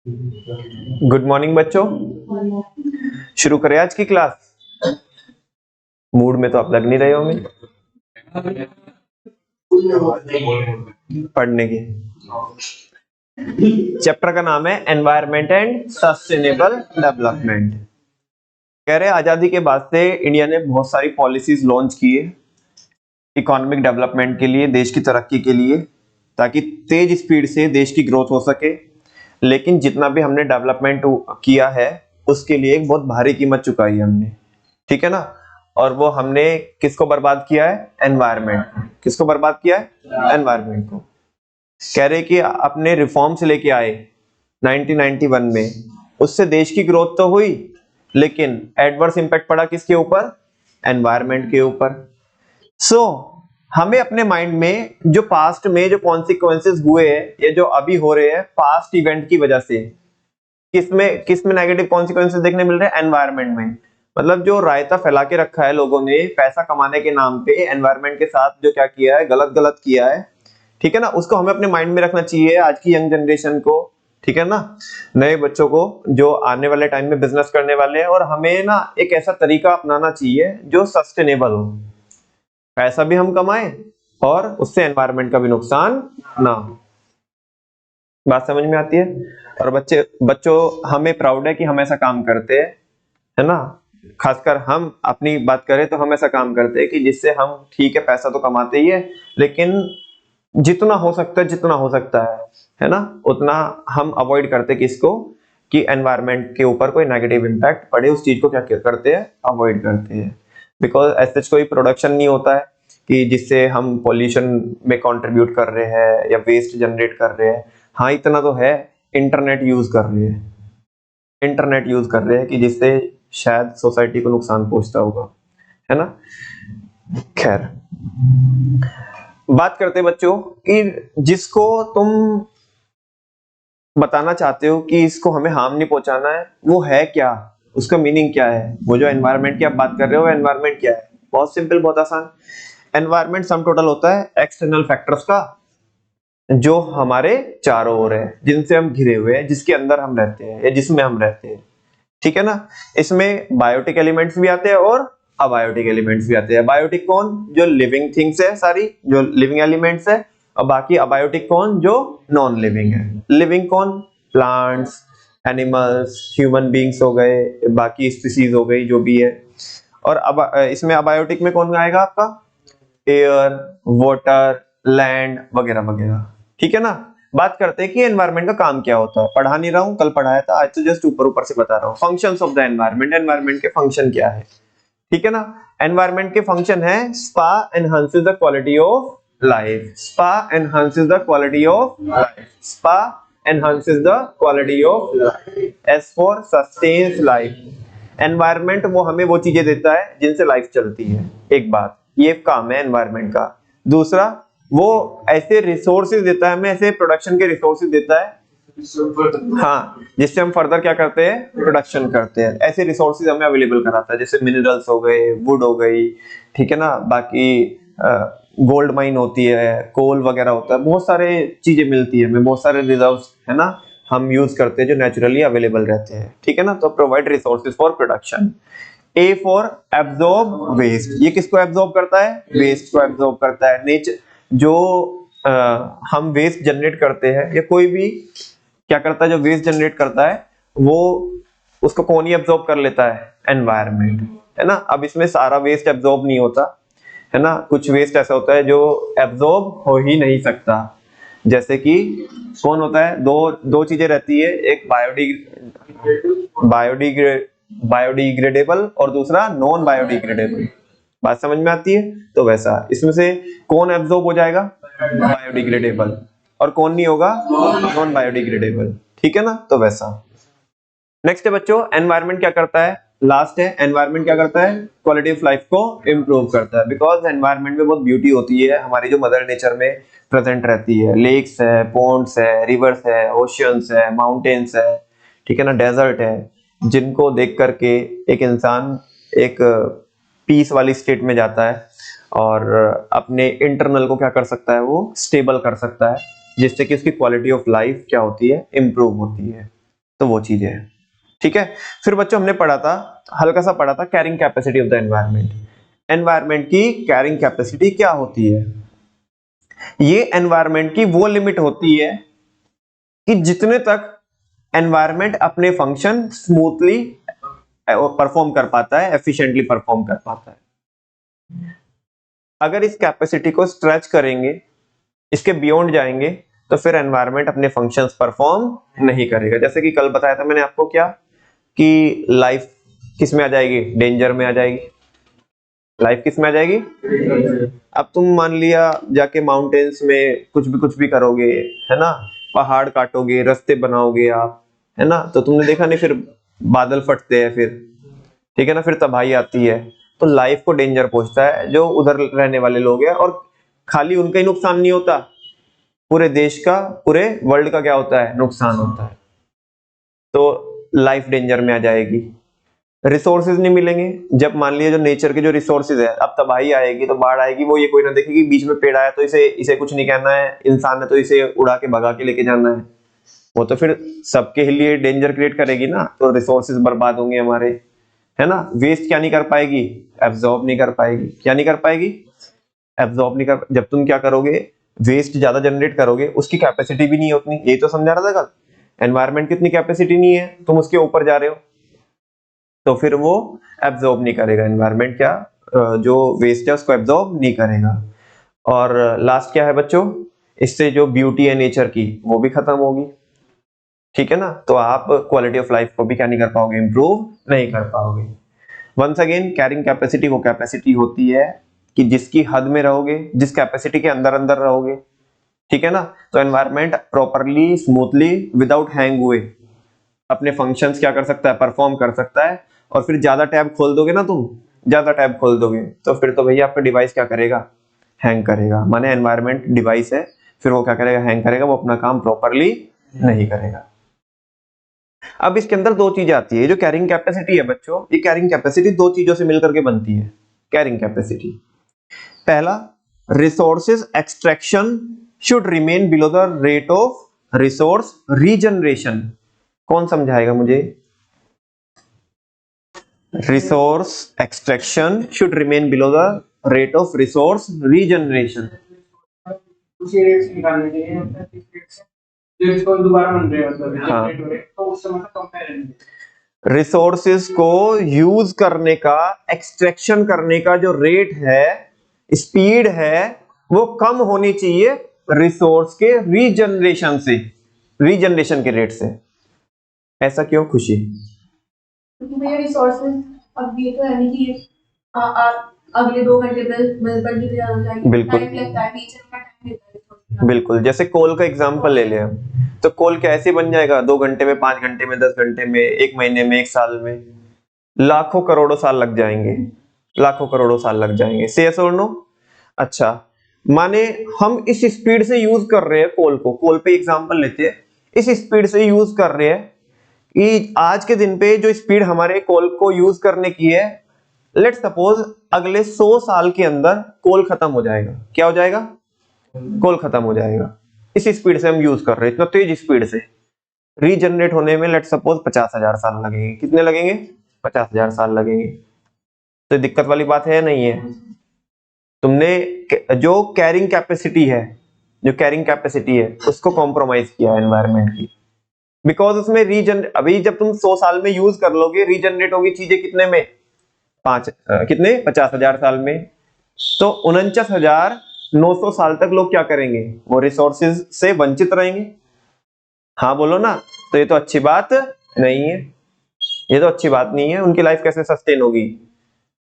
Good morning बच्चों। शुरू करें आज की क्लास। मूड में तो आप लग नहीं रहे होंगे पढ़ने की। चैप्टर का नाम है एनवायरनमेंट एंड सस्टेनेबल डेवलपमेंट। कह रहे आजादी के बाद से इंडिया ने बहुत सारी पॉलिसीज लॉन्च की है इकोनॉमिक डेवलपमेंट के लिए, देश की तरक्की के लिए, ताकि तेज स्पीड से देश की ग्रोथ हो सके। लेकिन जितना भी हमने डेवलपमेंट किया है उसके लिए एक बहुत भारी कीमत चुकाई है हमने, ठीक है ना। और वो हमने किसको बर्बाद किया है? एनवायरनमेंट। किसको बर्बाद किया है? एनवायरनमेंट को। कह रहे कि अपने रिफॉर्म्स लेके आए 1991 में, उससे देश की ग्रोथ तो हुई लेकिन एडवर्स इंपैक्ट पड़ा किसके ऊपर? एनवायरनमेंट के ऊपर। सो हमें अपने माइंड में जो पास्ट में जो कॉन्सिक्वेंसेस हुए हैं या जो अभी हो रहे हैं पास्ट इवेंट की वजह से, किसमें नेगेटिव कॉन्सिक्वेंसेस देखने मिल रहे हैं? एनवायरनमेंट में। मतलब जो रायता फैला के रखा है लोगों ने पैसा कमाने के नाम पे, एनवायरनमेंट के साथ जो क्या किया है, गलत गलत किया है, ठीक है ना। उसको हमें अपने माइंड में रखना चाहिए आज की यंग जनरेशन को, ठीक है ना, नए बच्चों को जो आने वाले टाइम में बिजनेस करने वाले हैं। और हमें ना एक ऐसा तरीका अपनाना चाहिए जो सस्टेनेबल हो, पैसा भी हम कमाएं और उससे एनवायरनमेंट का भी नुकसान ना हो। बात समझ में आती है? और बच्चों हमें प्राउड है कि हम ऐसा काम करते हैं, है ना। खासकर हम अपनी बात करें तो हम ऐसा काम करते हैं कि जिससे हम, ठीक है, पैसा तो कमाते ही है लेकिन जितना हो सकता है, जितना हो सकता है ना, उतना हम अवॉइड करते किसको? कि एनवायरनमेंट के ऊपर कोई नेगेटिव इंपैक्ट पड़े, उस चीज को क्या करते हैं? अवॉइड करते हैं। बिकॉज ऐसे कोई प्रोडक्शन नहीं होता है कि जिससे हम पॉल्यूशन में कंट्रीब्यूट कर रहे हैं या वेस्ट जनरेट कर रहे हैं। हाँ, इतना तो है, इंटरनेट यूज कर रहे हैं, इंटरनेट यूज कर रहे हैं कि जिससे शायद सोसाइटी को नुकसान पहुंचता होगा, है ना। खैर, बात करते बच्चों कि जिसको तुम बताना चाहते हो कि इसको हमें हार्म नहीं पहुंचाना है, वो है क्या? उसका मीनिंग क्या है? वो जो एनवायरनमेंट की आप बात कर रहे हो, एनवायरनमेंट क्या है? बहुत सिंपल, बहुत आसान। एनवायरनमेंट सम टोटल होता है एक्सटर्नल फैक्टर्स का जो हमारे चारों ओर है, जिनसे हम घिरे हुए हैं, जिसके अंदर हम रहते हैं या जिसमें हम रहते हैं, ठीक है ना। इसमें बायोटिक एलिमेंट्स भी आते हैं और अबायोटिक एलिमेंट्स भी आते हैं। बायोटिक कौन? जो लिविंग थिंग्स है, सारी जो लिविंग एलिमेंट्स है। और बाकी अबायोटिक कौन? जो नॉन लिविंग है। लिविंग कौन? प्लांट्स, एनिमल्स, ह्यूमन बींग्स हो गए, बाकी स्पीसीज हो गई जो भी है। और अब इसमें अबायोटिक में कौन आएगा आपका? एयर, वाटर, लैंड वगैरह वगैरह, ठीक है ना। बात करते हैं कि एनवायरनमेंट का काम क्या होता है। पढ़ा नहीं रहा हूं, कल पढ़ाया था, आज तो जस्ट ऊपर ऊपर से बता रहा हूं। Functions of the environment, environment के फंक्शन क्या है, ठीक है ना। एनवायरनमेंट के फंक्शन है spa enhances the quality of life, spa enhances the quality of life, spa enhances the quality of life, S for sustains life. Environment वो हमें वो चीजें देता है जिनसे लाइफ चलती है। एक बात, ये काम है एनवायरनमेंट का। दूसरा, वो ऐसे रिसोर्सेज देता है हमें, ऐसे प्रोडक्शन के रिसोर्सेज देता है, हाँ, जिससे हम फर्दर क्या करते हैं? प्रोडक्शन करते हैं। ऐसे रिसोर्सेज हमें अवेलेबल कराता है, जैसे मिनरल्स हो गए, वुड हो गई, ठीक है ना। बाकी गोल्ड माइन होती है, कोल वगैरह होता है, बहुत सारे चीजें मिलती है हमें, बहुत सारे रिजर्व्स, है ना, हम यूज करते हैं जो नेचुरली अवेलेबल रहते हैं, ठीक है ना। तो provide resources for production. A for absorb waste, ये किसको एब्जॉर्ब करता है? वेस्ट को एब्जॉर्ब करता है। नेचर जो हम वेस्ट जनरेट करते हैं या कोई भी क्या करता है, जो वेस्ट जनरेट करता है वो, उसको कौन ही एब्जॉर्ब कर लेता है? एनवायरनमेंट, है ना। अब इसमें सारा वेस्ट एब्जॉर्ब नहीं होता, है ना। कुछ वेस्ट ऐसा होता है जो एब्जॉर्ब हो ही नहीं सकता। जैसे कि कौन होता है? दो दो चीजें रहती है, एक बायोडिग्रेड बायोडिग्रेडेबल और दूसरा नॉन बायोडिग्रेडेबल। बात समझ में आती है? तो वैसा इसमें से कौन एब्जॉर्ब हो जाएगा? बायोडिग्रेडेबल। और कौन नहीं होगा? नॉन बायोडिग्रेडेबल, ठीक है ना। तो वैसा। नेक्स्ट है बच्चों, एनवायरनमेंट क्या करता है? लास्ट है, एनवायरनमेंट क्या करता है? क्वालिटी ऑफ लाइफ को इंप्रूव करता है। बिकॉज एनवायरनमेंट में बहुत ब्यूटी होती है हमारी, जो मदर नेचर में प्रेजेंट रहती है। लेक्स है, पॉन्ड्स है, रिवर्स है, ओशियंस है, माउंटेन्स है, ठीक है ना, डेजर्ट है, जिनको देख करके एक इंसान एक पीस वाली स्टेट में जाता है और अपने इंटरनल को क्या कर सकता है? वो स्टेबल कर सकता है, जिससे कि उसकी क्वालिटी ऑफ लाइफ क्या होती है? इंप्रूव होती है। तो वो चीजें हैं, ठीक है। फिर बच्चों हमने पढ़ा था, हल्का सा पढ़ा था, carrying capacity of the environment. Environment की कैरिंग कैपेसिटी क्या होती है? ये एनवायरनमेंट की वो लिमिट होती है कि जितने तक एनवायरनमेंट अपने फंक्शन स्मूथली परफॉर्म कर पाता है, एफिशिएंटली परफॉर्म कर पाता है। अगर इस कैपेसिटी को स्ट्रेच करेंगे, इसके बियॉन्ड जाएंगे, तो फिर एनवायरनमेंट अपने फंक्शंस परफॉर्म नहीं करेगा। जैसे कि कल बताया था मैंने आपको क्या, कि लाइफ किस में आ जाएगी? डेंजर में आ जाएगी। लाइफ किस में आ जाएगी? अब तुम मान लिया जाके माउंटेन्स में कुछ भी करोगे, है ना, पहाड़ काटोगे, रास्ते बनाओगे आप, है ना, तो तुमने देखा नहीं, फिर बादल फटते हैं, फिर ठीक है ना, फिर तबाही आती है। तो लाइफ को डेंजर पहुंचता है, जो उधर रहने वाले लोग हैं, और खाली उनका ही नुकसान नहीं होता, पूरे देश का, पूरे वर्ल्ड का क्या होता है? नुकसान होता है। तो लाइफ डेंजर में आ जाएगी। रिसोर्सेज नहीं मिलेंगे, जब मान लिया जो नेचर के जो रिसोर्सेज है, अब तबाही आएगी तो बाढ़ आएगी, वो ये कोई ना देखेगी, बीच में पेड़ आया तो इसे कुछ नहीं कहना है, इंसान ने तो इसे उड़ा के भगा के लेके जाना है, वो तो फिर सबके लिए डेंजर क्रिएट करेगी ना, तो रिसोर्सेज बर्बाद होंगे हमारे, है ना। वेस्ट क्या नहीं कर पाएगी? एब्जॉर्ब नहीं कर पाएगी। क्या नहीं कर पाएगी? एब्जॉर्ब नहीं कर। जब तुम क्या करोगे, वेस्ट ज्यादा जनरेट करोगे, उसकी कैपेसिटी भी नहीं है उतनी, ये तो समझा रहा था कल। एनवायरनमेंट की इतनी कैपेसिटी नहीं है, तुम उसके ऊपर जा रहे हो, तो फिर वो एब्जॉर्ब नहीं करेगा। एनवायरनमेंट क्या, जो वेस्ट है उसको एब्जॉर्ब नहीं करेगा। और लास्ट क्या है बच्चों, इससे जो ब्यूटी है नेचर की, वो भी खत्म होगी, ठीक है ना। तो आप क्वालिटी ऑफ लाइफ को भी क्या नहीं कर पाओगे? इंप्रूव नहीं कर पाओगे। वंस अगेन, कैरिंग कैपेसिटी वो कैपेसिटी होती है कि जिसकी हद में रहोगे, जिस कैपेसिटी के अंदर अंदर रहोगे, ठीक है ना। तो environment properly, smoothly, without hang हुए अपने फंक्शंस क्या कर सकता है? परफॉर्म कर सकता है। और फिर ज्यादा टैब खोल दोगे ना तुम, ज्यादा टैब खोल दोगे, तो फिर तो भैया आपका डिवाइस क्या करेगा? हैंग करेगा। माने एनवायरनमेंट डिवाइस है, फिर वो क्या करेगा? हैंग करेगा, वो अपना काम प्रॉपरली नहीं करेगा। अब इसके अंदर दो चीजें आती है। जो कैरिंग कैपेसिटी है बच्चों, ये कैरिंग कैपेसिटी दो चीजों से मिलकर के बनती है। कैरिंग कैपेसिटी, पहला, resources extraction should remain below the rate of resource regeneration. कौन समझाएगा मुझे? Resource extraction should remain below the rate of resource regeneration. Resources को यूज करने का, एक्सट्रैक्शन करने का जो रेट है, स्पीड है, वो कम होनी चाहिए रिसोर्स के रीजनरेशन से, रीजनरेशन के रेट से। ऐसा क्यों खुशी? क्योंकि भैया रिसोर्सेज अब ये तो है नहीं कि आप अगले 2 घंटे मिल पर लेके जाना चाहिए, बिल्कुल। टाइम लगता है, नेचर का टाइम लेता है resources का। बिल्कुल, जैसे कोल का एग्जांपल ले ले हम, तो कोल कैसे बन जाएगा? 2 घंटे में, 5 घंटे में, 10 घंटे में, 1 महीने में, 1 साल में? लाखों करोड़ों साल लग जाएंगे, लाखों करोड़ों साल लग जाएंगे। से यस और नो? अच्छा, माने हम इस स्पीड से यूज कर रहे हैं कोल को, कोल पे एग्जांपल लेते हैं, इस स्पीड से यूज कर रहे हैं कि आज के दिन पे जो स्पीड हमारे कोल को यूज करने की है, लेट्स सपोज अगले 100 साल के अंदर कोल खत्म हो जाएगा। क्या हो जाएगा? कोल खत्म हो जाएगा। इस स्पीड से हम यूज कर रहे हैं, इतना तेज स्पीड से। रीजनरेट होने में लेट्स सपोज 50,000 साल लगेंगे। कितने लगेंगे? 50,000 साल लगेंगे। तो दिक्कत वाली बात है नहीं है? तुमने जो कैरिंग कैपेसिटी है, जो कैरिंग कैपेसिटी है, उसको कॉम्प्रोमाइज किया एनवायरनमेंट की, बिकॉज उसमें अभी जब तुम 100 साल में यूज कर लोगे, रीजनरेट होगी चीजें कितने में? कितने? 50,000 साल में। तो 49,900 साल तक लोग क्या करेंगे? वो रिसोर्सेज से वंचित रहेंगे। हाँ बोलो ना। तो ये तो अच्छी बात नहीं है, ये तो अच्छी बात नहीं है। उनकी लाइफ कैसे सस्टेन होगी?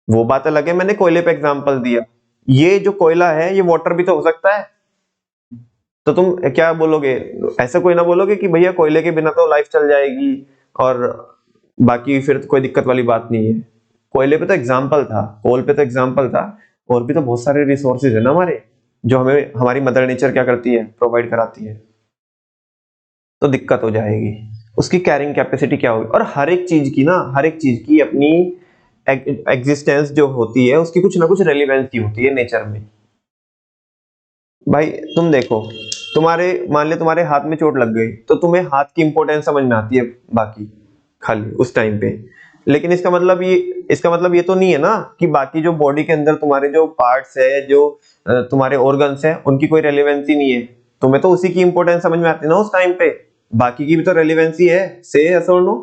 वो बात अलग है, मैंने कोयले पे एग्जांपल दिया। ये जो कोयला है, ये वाटर भी तो हो सकता है। तो तुम क्या बोलोगे? ऐसा कोई ना बोलोगे कि भैया कोयले के बिना तो लाइफ चल जाएगी और बाकी फिर तो कोई दिक्कत वाली बात नहीं है। कोयले पे तो एग्जांपल था, कोल पे तो एग्जांपल था, और भी तो बहुत सारे रिसोर्सेज है ना हमारे, जो हमें हमारी मदर नेचर क्या करती है? प्रोवाइड कराती है। तो दिक्कत हो जाएगी। उसकी कैरिंग कैपेसिटी क्या होगी? और हर एक चीज की ना, हर एक चीज की अपनी एग्जिस्टेंस जो होती है, उसकी कुछ ना कुछ रेलिवेंसी होती है नेचर में। भाई तुम देखो, तुम्हारे मान ले तुम्हारे हाथ में चोट लग गई तो तुम्हें हाथ की इंपॉर्टेंस समझ में आती है बाकी खाली उस टाइम पे, लेकिन इसका मतलब ये तो नहीं है ना कि बाकी जो बॉडी के अंदर तुम्हारे जो पार्ट्स है, जो तुम्हारे ऑर्गन्स है, उनकी कोई रेलेवेंसी नहीं है। तुम्हें तो उसी की इंपॉर्टेंस समझ में आती है ना उस टाइम पे, बाकी की भी तो रेलेवेंसी है। से यस और नो?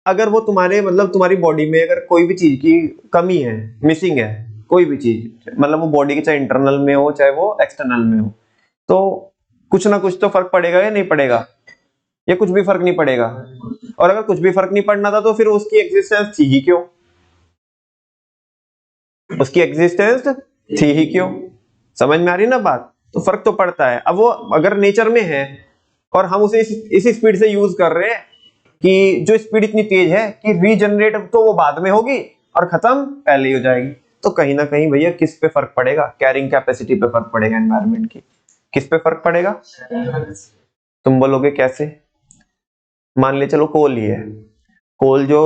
अगर वो तुम्हारे मतलब तुम्हारी बॉडी में अगर कोई भी चीज की कमी है, मिसिंग है, कोई भी चीज, मतलब वो बॉडी के चाहे इंटरनल में हो चाहे वो एक्सटर्नल में हो, तो कुछ ना कुछ तो फर्क पड़ेगा या नहीं पड़ेगा? या कुछ भी फर्क नहीं पड़ेगा? और अगर कुछ भी फर्क नहीं पड़ना था तो फिर उसकी एग्जिस्टेंस थी ही क्यों? उसकी एग्जिस्टेंस थी ही क्यों? समझ में आ रही ना बात? तो फर्क तो पड़ता है। अब वो अगर नेचर में है और हम उसे इसी स्पीड से यूज कर रहे हैं कि जो स्पीड इतनी तेज है कि रीजनरेट तो वो बाद में होगी और खत्म पहले ही हो जाएगी, तो कहीं ना कहीं भैया किस पे फर्क पड़ेगा? कैरिंग कैपेसिटी पे फर्क पड़ेगा एनवायरनमेंट की। किस पे फर्क पड़ेगा? तुम बोलोगे कैसे? मान ले चलो कोल ही है, कोल जो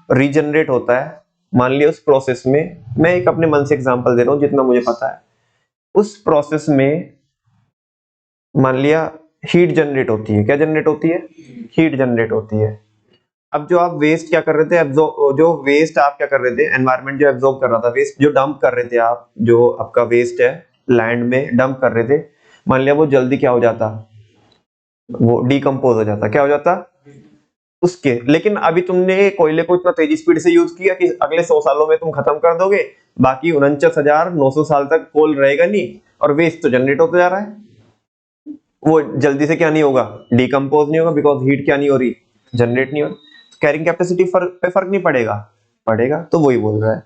रीजनरेट होता है, मान लिया उस प्रोसेस में, मैं एक अपने मन से एग्जांपल दे रहा हूं जितना मुझे पता है, उस प्रोसेस में मान लिया हीट जनरेट होती है। क्या जनरेट होती है? हीट जनरेट होती है। अब जो आप वेस्ट क्या कर रहे थे, जो वेस्ट आप क्या कर रहे थे, एनवायरनमेंट जो एब्जॉर्ब कर रहा था, वेस्ट जो डंप कर रहे थे आप, जो आपका वेस्ट है लैंड में डंप कर रहे थे, मान लिया वो जल्दी क्या हो जाता, वो डिकम्पोज हो जाता। क्या हो जाता उसके। लेकिन अभी तुमने कोयले को इतना तेजी स्पीड से यूज किया कि अगले 100 सालों में तुम खत्म कर दोगे, बाकी 49,900 साल तक कोल रहेगा नहीं, और वेस्ट तो जनरेट होता जा रहा है। वो जल्दी से क्या नहीं होगा, डिकम्पोज नहीं होगा, बिकॉज हीट क्या नहीं हो रही, जनरेट नहीं हो रही। कैरिंग कैपेसिटी पे फर्क नहीं पड़ेगा? पड़ेगा। तो वही बोल रहा है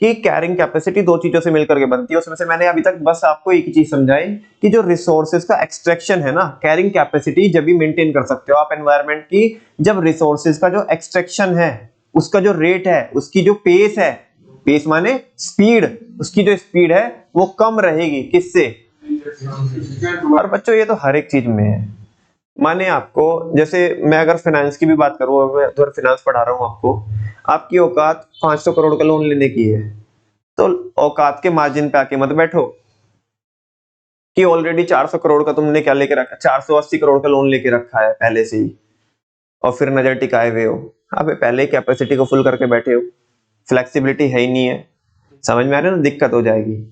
कि कैरिंग कैपेसिटी दो चीजों से मिलकर के बनती है। उसमें से मैंने अभी तक बस आपको एक ही चीज समझाई कि जो रिसोर्सेज का एक्सट्रैक्शन है ना, कैरिंग कैपेसिटी जब भी मेंटेन कर सकते हो आप एनवायरनमेंट की, जब रिसोर्सेज का जो एक्सट्रैक्शन है, उसका जो रेट है, उसकी जो पेस है, पेस माने स्पीड, उसकी जो स्पीड है वो कम रहेगी। किससे? और बच्चों ये तो हर एक चीज में है। माने आपको, जैसे मैं अगर फाइनेंस की भी बात करूं, मैं उधर फाइनेंस पढ़ा रहा हूं आपको, आपकी औकात 500 करोड़ का लोन लेने की है, तो औकात के मार्जिन पे आके मत बैठो कि ऑलरेडी 400 करोड़ का तुमने क्या लेके रखा, 480 करोड़ का लोन लेके रखा है पहले से ही, और फिर नजर टिकाए हुए हो। अबे पहले ही कैपेसिटी को फुल करके बैठे हो, फ्लेक्सिबिलिटी है ही नहीं है। समझ में आ रहा है ना? दिक्कत हो जाएगी।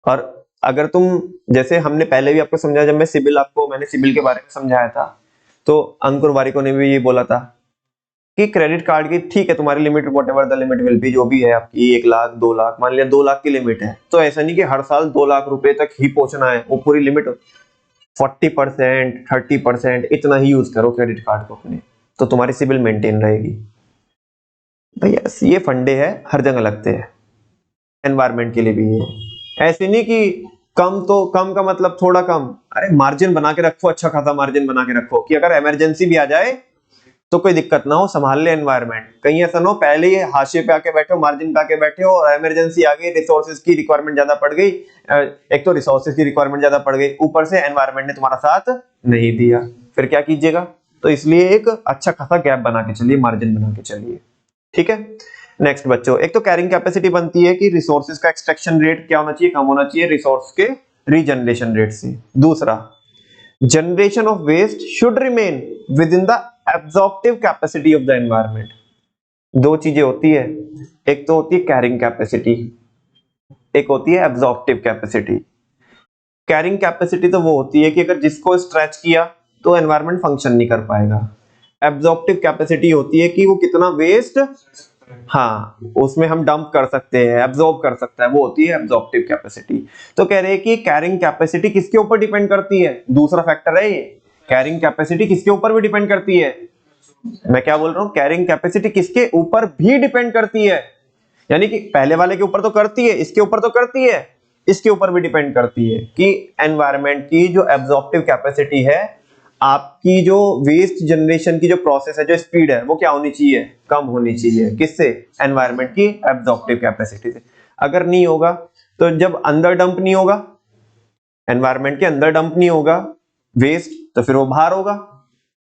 और अगर तुम, जैसे हमने पहले भी आपको समझाया, जब मैंने सिबिल के बारे में समझाया था, तो अंकुर वारिको ने भी ये बोला था कि क्रेडिट कार्ड की ठीक है तुम्हारी limit, whatever the limit will be, जो भी है आपकी 1 लाख 2 लाख, मान लिया 2 लाख की लिमिट है, तो ऐसा नहीं कि हर साल 2 लाख रुपए तक ही पहुंचना है, वो पूरी लिमिट 40% 30% इतना ही यूज करो क्रेडिट कार्ड को अपने, तो तुम्हारी सिबिल मेंटेन रहेगी। भैया ये फंडे है, हर जगह लगते हैं, एनवायरमेंट के लिए भी ये। ऐसे नहीं कि कम, तो कम का मतलब थोड़ा कम, अरे मार्जिन बना के रखो, अच्छा खासा मार्जिन बना के रखो कि अगर इमरजेंसी भी आ जाए तो कोई दिक्कत ना हो, संभाल ले एनवायरनमेंट। कहीं ऐसा ना हो पहले ही हाशिए पे आके बैठे हो, मार्जिन पे आके बैठे हो, और इमरजेंसी आ गई, रिसोर्सेज की रिक्वायरमेंट ज्यादा पड़ गई, एक तो रिसोर्सेज की रिक्वायरमेंट ज्यादा पड़ गई, ऊपर से एनवायरनमेंट ने तुम्हारा साथ नहीं दिया, फिर क्या कीजिएगा? तो इसलिए एक अच्छा खासा गैप बना के चलिए, मार्जिन बना के चलिए। ठीक है। नेक्स्ट बच्चों, एक तो कैरिंग कैपेसिटी बनती है कि रिसोर्सेज का एक्सट्रैक्शन रेट क्या होना चाहिए, कम होना चाहिए रिसोर्स के रीजनरेशन रेट से। दूसरा, generation of waste should remain within the absorptive capacity of the environment. दो चीजें होती है, एक तो होती है कैरिंग कैपेसिटी, एक होती है एब्जॉर्प्टिव कैपेसिटी। कैरिंग कैपेसिटी तो वो होती है कि अगर जिसको स्ट्रेच किया तो एनवायरनमेंट फंक्शन नहीं कर पाएगा। एब्जॉर्प्टिव कैपेसिटी होती है कि वो कितना वेस्ट, हाँ, उसमें हम डंप कर सकते हैं, एब्जॉर्ब कर सकता है, वो होती है एब्जॉर्प्टिव कैपेसिटी। तो कह रहे हैं कि कैरिंग कैपेसिटी किसके ऊपर डिपेंड करती है? दूसरा फैक्टर है ये, कैरिंग कैपेसिटी किसके ऊपर भी डिपेंड करती है? मैं क्या बोल रहा हूं, कैरिंग कैपेसिटी किसके ऊपर भी डिपेंड करती है, यानी कि पहले वाले के ऊपर तो करती है, इसके ऊपर तो करती है, इसके ऊपर भी डिपेंड करती है कि एनवायरनमेंट की जो एब्जॉर्प्टिव कैपेसिटी है, आपकी जो वेस्ट जनरेशन की जो प्रोसेस है, जो स्पीड है, वो क्या होनी चाहिए? कम होनी चाहिए। किससे? एनवायरनमेंट की एब्जॉर्प्टिव कैपेसिटी से। अगर नहीं होगा तो जब अंदर डंप नहीं होगा, एनवायरनमेंट के अंदर डंप नहीं होगा वेस्ट, तो फिर वो बाहर होगा।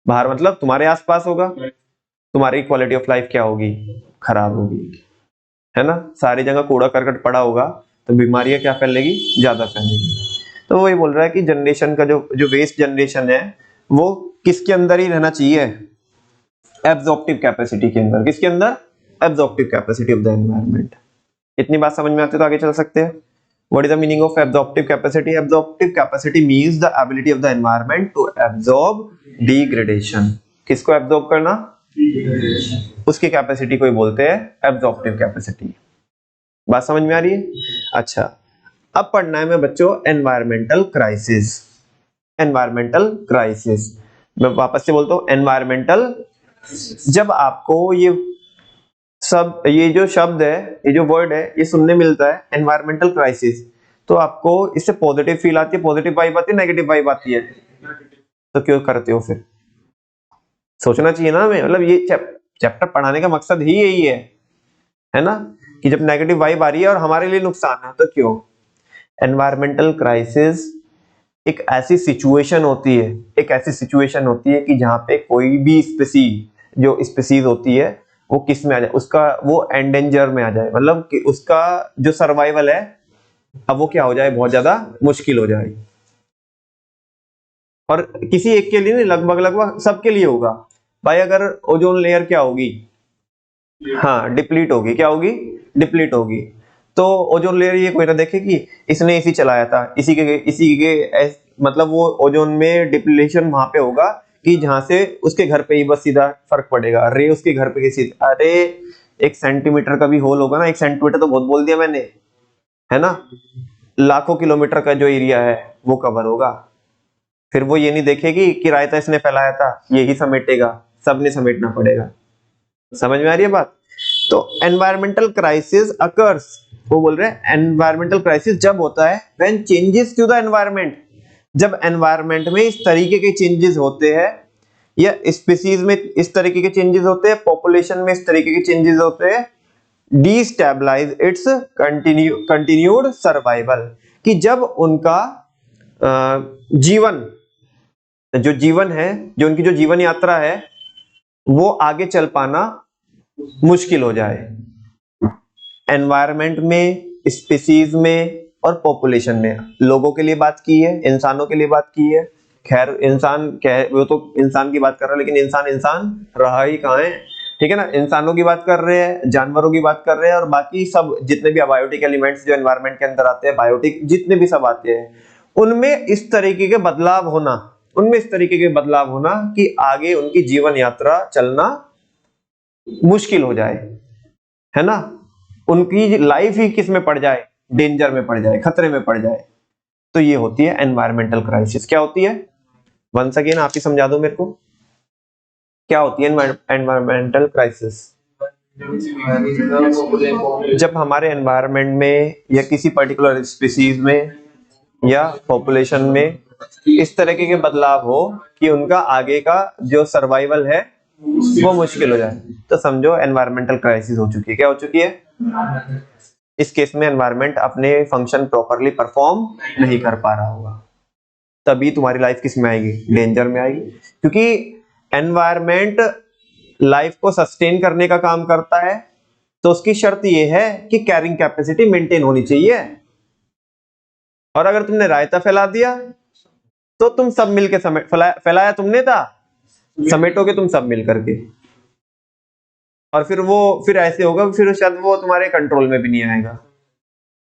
बाहर मतलब तुम्हारे आसपास होगा, तुम्हारी क्वालिटी ऑफ लाइफ क्या होगी? खराब होगी, है ना? सारी जगह कूड़ा करकट पड़ा होगा तो बीमारियां क्या फैलेगी? ज्यादा फैलेगी। तो वही बोल रहा है कि जनरेशन का जो जो वेस्ट जनरेशन है वो किसके अंदर ही रहना चाहिए, एब्जॉर्प्टिव कैपेसिटी के अंदर। किसके अंदर? Absorptive capacity of the environment. इतनी बात समझ में आती है तो आगे चल सकते हैं। What is the meaning of absorptive capacity? Absorptive capacity means the ability of the environment to absorb degradation. किसको absorb करना? उसकी कैपेसिटी को ही बोलते हैं absorptive capacity। बात समझ में आ रही है? अच्छा, अब पढ़ना है मैं बच्चों environmental crisis। environmental crisis, मैं वापस से बोलता हूँ environmental। जब आपको ये जो शब्द है, ये जो वर्ड है, ये सुनने मिलता है एनवायरमेंटल क्राइसिस, तो आपको इससे पॉजिटिव फील आती है, पॉजिटिव वाइब आती है, नेगेटिव वाइब आती है? तो क्यों करते हो फिर? सोचना चाहिए ना हमें, मतलब ये चैप्टर पढ़ाने का मकसद ही यही है ना, कि जब नेगेटिव वाइब आ रही है और हमारे लिए नुकसान है तो क्यों? एनवायरमेंटल क्राइसिस एक ऐसी सिचुएशन होती है कि जहां पे कोई भी स्पीसीज होती है वो किस में आ जाए, उसका वो एंडेंजर में आ जाए, मतलब कि उसका जो सर्वाइवल है अब वो क्या हो जाए, बहुत ज्यादा मुश्किल हो जाए। और किसी एक के लिए नहीं, लगभग सबके लिए होगा भाई। अगर ओजोन लेयर क्या होगी, हाँ डिप्लीट होगी, क्या होगी? डिप्लीट होगी। तो ओजोन लेयर ये कोई ना देखे कि इसने एसी चलाया था, इसी के मतलब वो ओजोन में डिप्लीशन वहां पे होगा कि जहां से उसके घर पे ही बस सीधा फर्क पड़ेगा। अरे उसके घर पे किसी, अरे 1 सेंटीमीटर का भी होल होगा ना, 1 सेंटीमीटर तो बहुत बोल दिया मैंने, है ना, लाखों किलोमीटर का जो एरिया है वो कवर होगा। फिर वो ये नहीं देखेगी कि रायता इसने फैलाया था, यही समेटेगा, सबने समेटना पड़ेगा। समझ में आ रही है बात? तो एनवायरमेंटल क्राइसिस अकर्स, वो बोल रहे हैं एनवायरमेंटल क्राइसिस जब होता है when changes to the environment, जब एनवायरनमेंट में इस तरीके के चेंजेस होते हैं, या स्पीसीज में इस तरीके के चेंजेस होते हैं, पॉपुलेशन में इस तरीके के चेंजेस होते हैं, डिस्टेबलाइज इट्स कंटिन्यूड सर्वाइवल, कि जब उनका जीवन है, जो उनकी जो जीवन यात्रा है वो आगे चल पाना मुश्किल हो जाए। एनवायरनमेंट में, स्पीसीज में और पॉपुलेशन में, लोगों के लिए बात की है, इंसानों के लिए बात की है। खैर इंसान वो तो इंसान की बात कर रहा है, लेकिन इंसान रहा ही कहाँ है, ठीक है ना। इंसानों की बात कर रहे हैं, जानवरों की बात कर रहे हैं, और बाकी सब जितने भी अबायोटिक एलिमेंट्स जो एनवायरनमेंट के अंदर आते हैं, बायोटिक जितने भी सब आते हैं, उनमें इस तरीके के बदलाव होना कि आगे उनकी जीवन यात्रा चलना मुश्किल हो जाए, है ना, उनकी लाइफ ही किस में पड़ जाए, डेंजर में पड़ जाए, खतरे में पड़ जाए। तो ये होती है एनवायरमेंटल क्राइसिस। क्या होती है? वंस अगेन आप ही समझा दो मेरे को, क्या होती है एनवायरमेंटल क्राइसिस? जब हमारे एनवायरनमेंट में या किसी पर्टिकुलर स्पीसीज में या पॉपुलेशन में इस तरीके के बदलाव हो कि उनका आगे का जो सर्वाइवल है वो मुश्किल हो जाए, तो समझो एनवायरमेंटल क्राइसिस हो चुकी है। क्या हो चुकी है? इस केस में एनवायरनमेंट अपने फंक्शन प्रॉपरली परफॉर्म नहीं कर पा रहा होगा, तभी तुम्हारी लाइफ किस में आएगी? डेंजर में आएगी। क्योंकि एनवायरनमेंट लाइफ को सस्टेन करने का काम करता है, तो उसकी शर्त यह है कि कैरिंग कैपेसिटी मेंटेन होनी चाहिए। और अगर तुमने रायता फैला दिया तो तुम सब मिलके फैलाया तुमने था, समेटोगे तुम सब मिल करके, और फिर ऐसे होगा, फिर शायद वो तुम्हारे कंट्रोल में भी नहीं आएगा,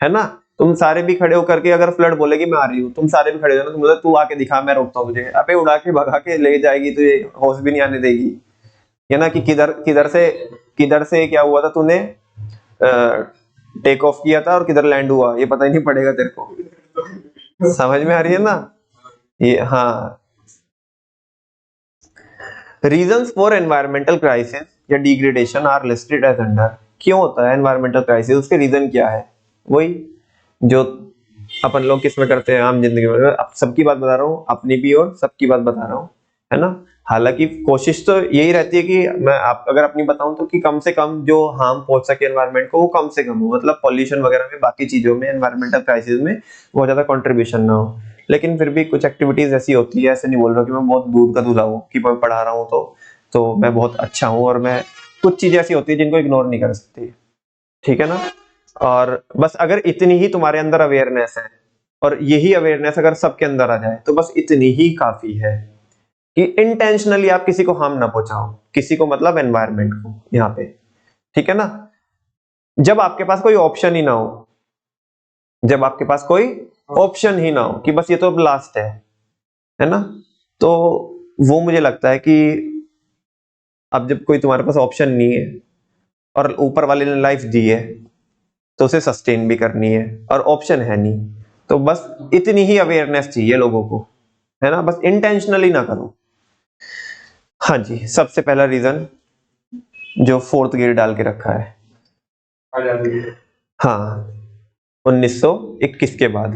है ना। तुम सारे भी खड़े होकर के, अगर फ्लड बोलेगी मैं आ रही हूँ, तुम सारे भी खड़े हो जाना, तुम बोले तू आके दिखा, मैं रोकता हूँ तुझे, अबे उड़ा के भगा के ले जाएगी, तुझे होश भी नहीं आने देगी, है ना, कि किधर से क्या हुआ था, तूने टेक ऑफ किया था और किधर लैंड हुआ, ये पता ही नहीं पड़ेगा तेरे को। समझ में आ रही है ना ये? हाँ, रीजंस फॉर एनवायरमेंटल क्राइसिस या degradation are listed as under. क्यों होता है एनवायरमेंटल क्राइसिस, उसके रीजन क्या है? वही जो अपन लोग किसमें करते हैं आम जिंदगी में, अब सबकी बात बता रहा हूँ, अपनी भी और सबकी बात बता रहा हूँ, है ना। हालांकि कोशिश तो यही रहती है कि मैं अगर अपनी बताऊं तो कि कम से कम जो हार्म पहुंच सके एनवायरनमेंट को वो कम से कम हो, मतलब पॉल्यूशन वगैरह में, बाकी चीजों में, एनवायरमेंटल क्राइसिस में बहुत ज्यादा कंट्रीब्यूशन ना हो। लेकिन फिर भी कुछ एक्टिविटीज ऐसी होती है, ऐसे नहीं बोल रहा कि मैं बहुत दूध का दूल्हा हूँ कि मैं पढ़ा रहा हूँ तो मैं बहुत अच्छा हूँ, और मैं कुछ चीजें ऐसी होती है जिनको इग्नोर नहीं कर सकती, ठीक है ना। और बस अगर इतनी ही तुम्हारे अंदर अवेयरनेस है और यही अवेयरनेस अगर सबके अंदर आ जाए तो बस इतनी ही काफी है कि इंटेंशनली आप किसी को हार्म ना पहुंचाओ, किसी को मतलब एनवायरनमेंट को यहाँ पे, ठीक है ना। जब आपके पास कोई ऑप्शन ही ना हो, जब आपके पास कोई ऑप्शन ही ना हो कि बस ये तो अब लास्ट है ना, तो वो मुझे लगता है कि अब जब कोई तुम्हारे पास ऑप्शन नहीं है और ऊपर वाले ने लाइफ दी है तो उसे सस्टेन भी करनी है और ऑप्शन है नहीं, तो बस इतनी ही अवेयरनेस चाहिए लोगों को, है ना, बस इंटेंशनली ना करो। हाँ जी, सबसे पहला रीजन जो फोर्थ गियर डाल के रखा है, हाँ, 1921 के बाद,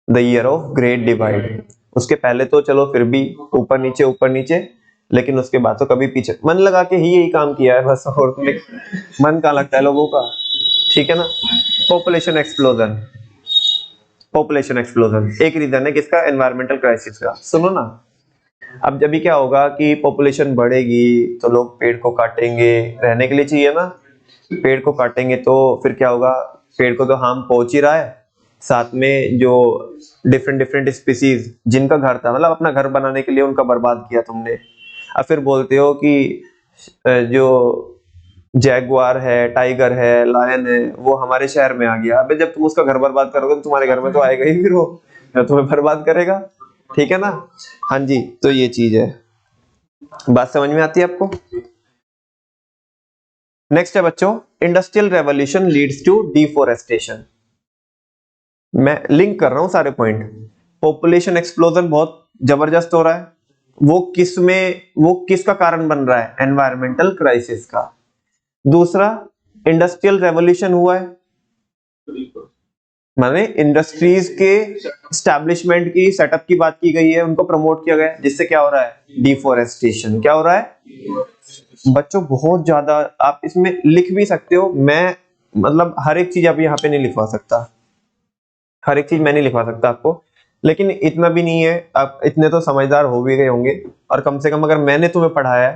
the year of great divide. उसके पहले तो चलो फिर भी ऊपर नीचे, लेकिन उसके बाद तो कभी पीछे, मन लगा के ही यही काम किया है बस, और मन कहाँ लगता है लोगों का, ठीक है ना। पॉपुलेशन एक्सप्लोजन, पॉपुलेशन एक्सप्लोजन एक रीजन है किसका, एनवायरमेंटल क्राइसिस का। सुनो ना, अब जब भी क्या होगा कि पॉपुलेशन बढ़ेगी तो लोग पेड़ को काटेंगे, रहने के लिए चाहिए ना, पेड़ को काटेंगे तो फिर क्या होगा, पेड़ को तो हार्म पहुंच ही रहा है, साथ में जो डिफरेंट डिफरेंट स्पीसीज जिनका घर था, मतलब अपना घर बनाने के लिए उनका बर्बाद किया तुमने। अब फिर बोलते हो कि जो जैगुआर है, टाइगर है, लायन है, वो हमारे शहर में आ गया। अबे जब तुम उसका घर बर्बाद करोगे तो तुम्हारे घर में तो आएगा ही फिर वो, या तुम्हें बर्बाद करेगा, ठीक है ना। हाँ जी, तो ये चीज है, बात समझ में आती है आपको। नेक्स्ट है बच्चों, industrial revolution leads to deforestation. मैं लिंक कर रहा हूं सारे पॉइंट। पॉपुलेशन एक्सप्लोजन बहुत जबरदस्त हो रहा है, वो किसका कारण बन रहा है, एनवायरमेंटल क्राइसिस का। दूसरा, इंडस्ट्रियल रेवोल्यूशन हुआ है, माने इंडस्ट्रीज के एस्टैब्लिशमेंट की, सेटअप की बात की गई है, उनको प्रमोट किया गया है, जिससे क्या हो रहा है, डिफोरेस्टेशन। क्या हो रहा है बच्चों, बहुत ज्यादा। आप इसमें लिख भी सकते हो, मैं मतलब हर एक चीज आप यहाँ पे नहीं लिखवा सकता, हर एक चीज मैं नहीं लिखवा सकता आपको, लेकिन इतना भी नहीं है, आप इतने तो समझदार हो भी गए होंगे, और कम से कम अगर मैंने तुम्हें पढ़ाया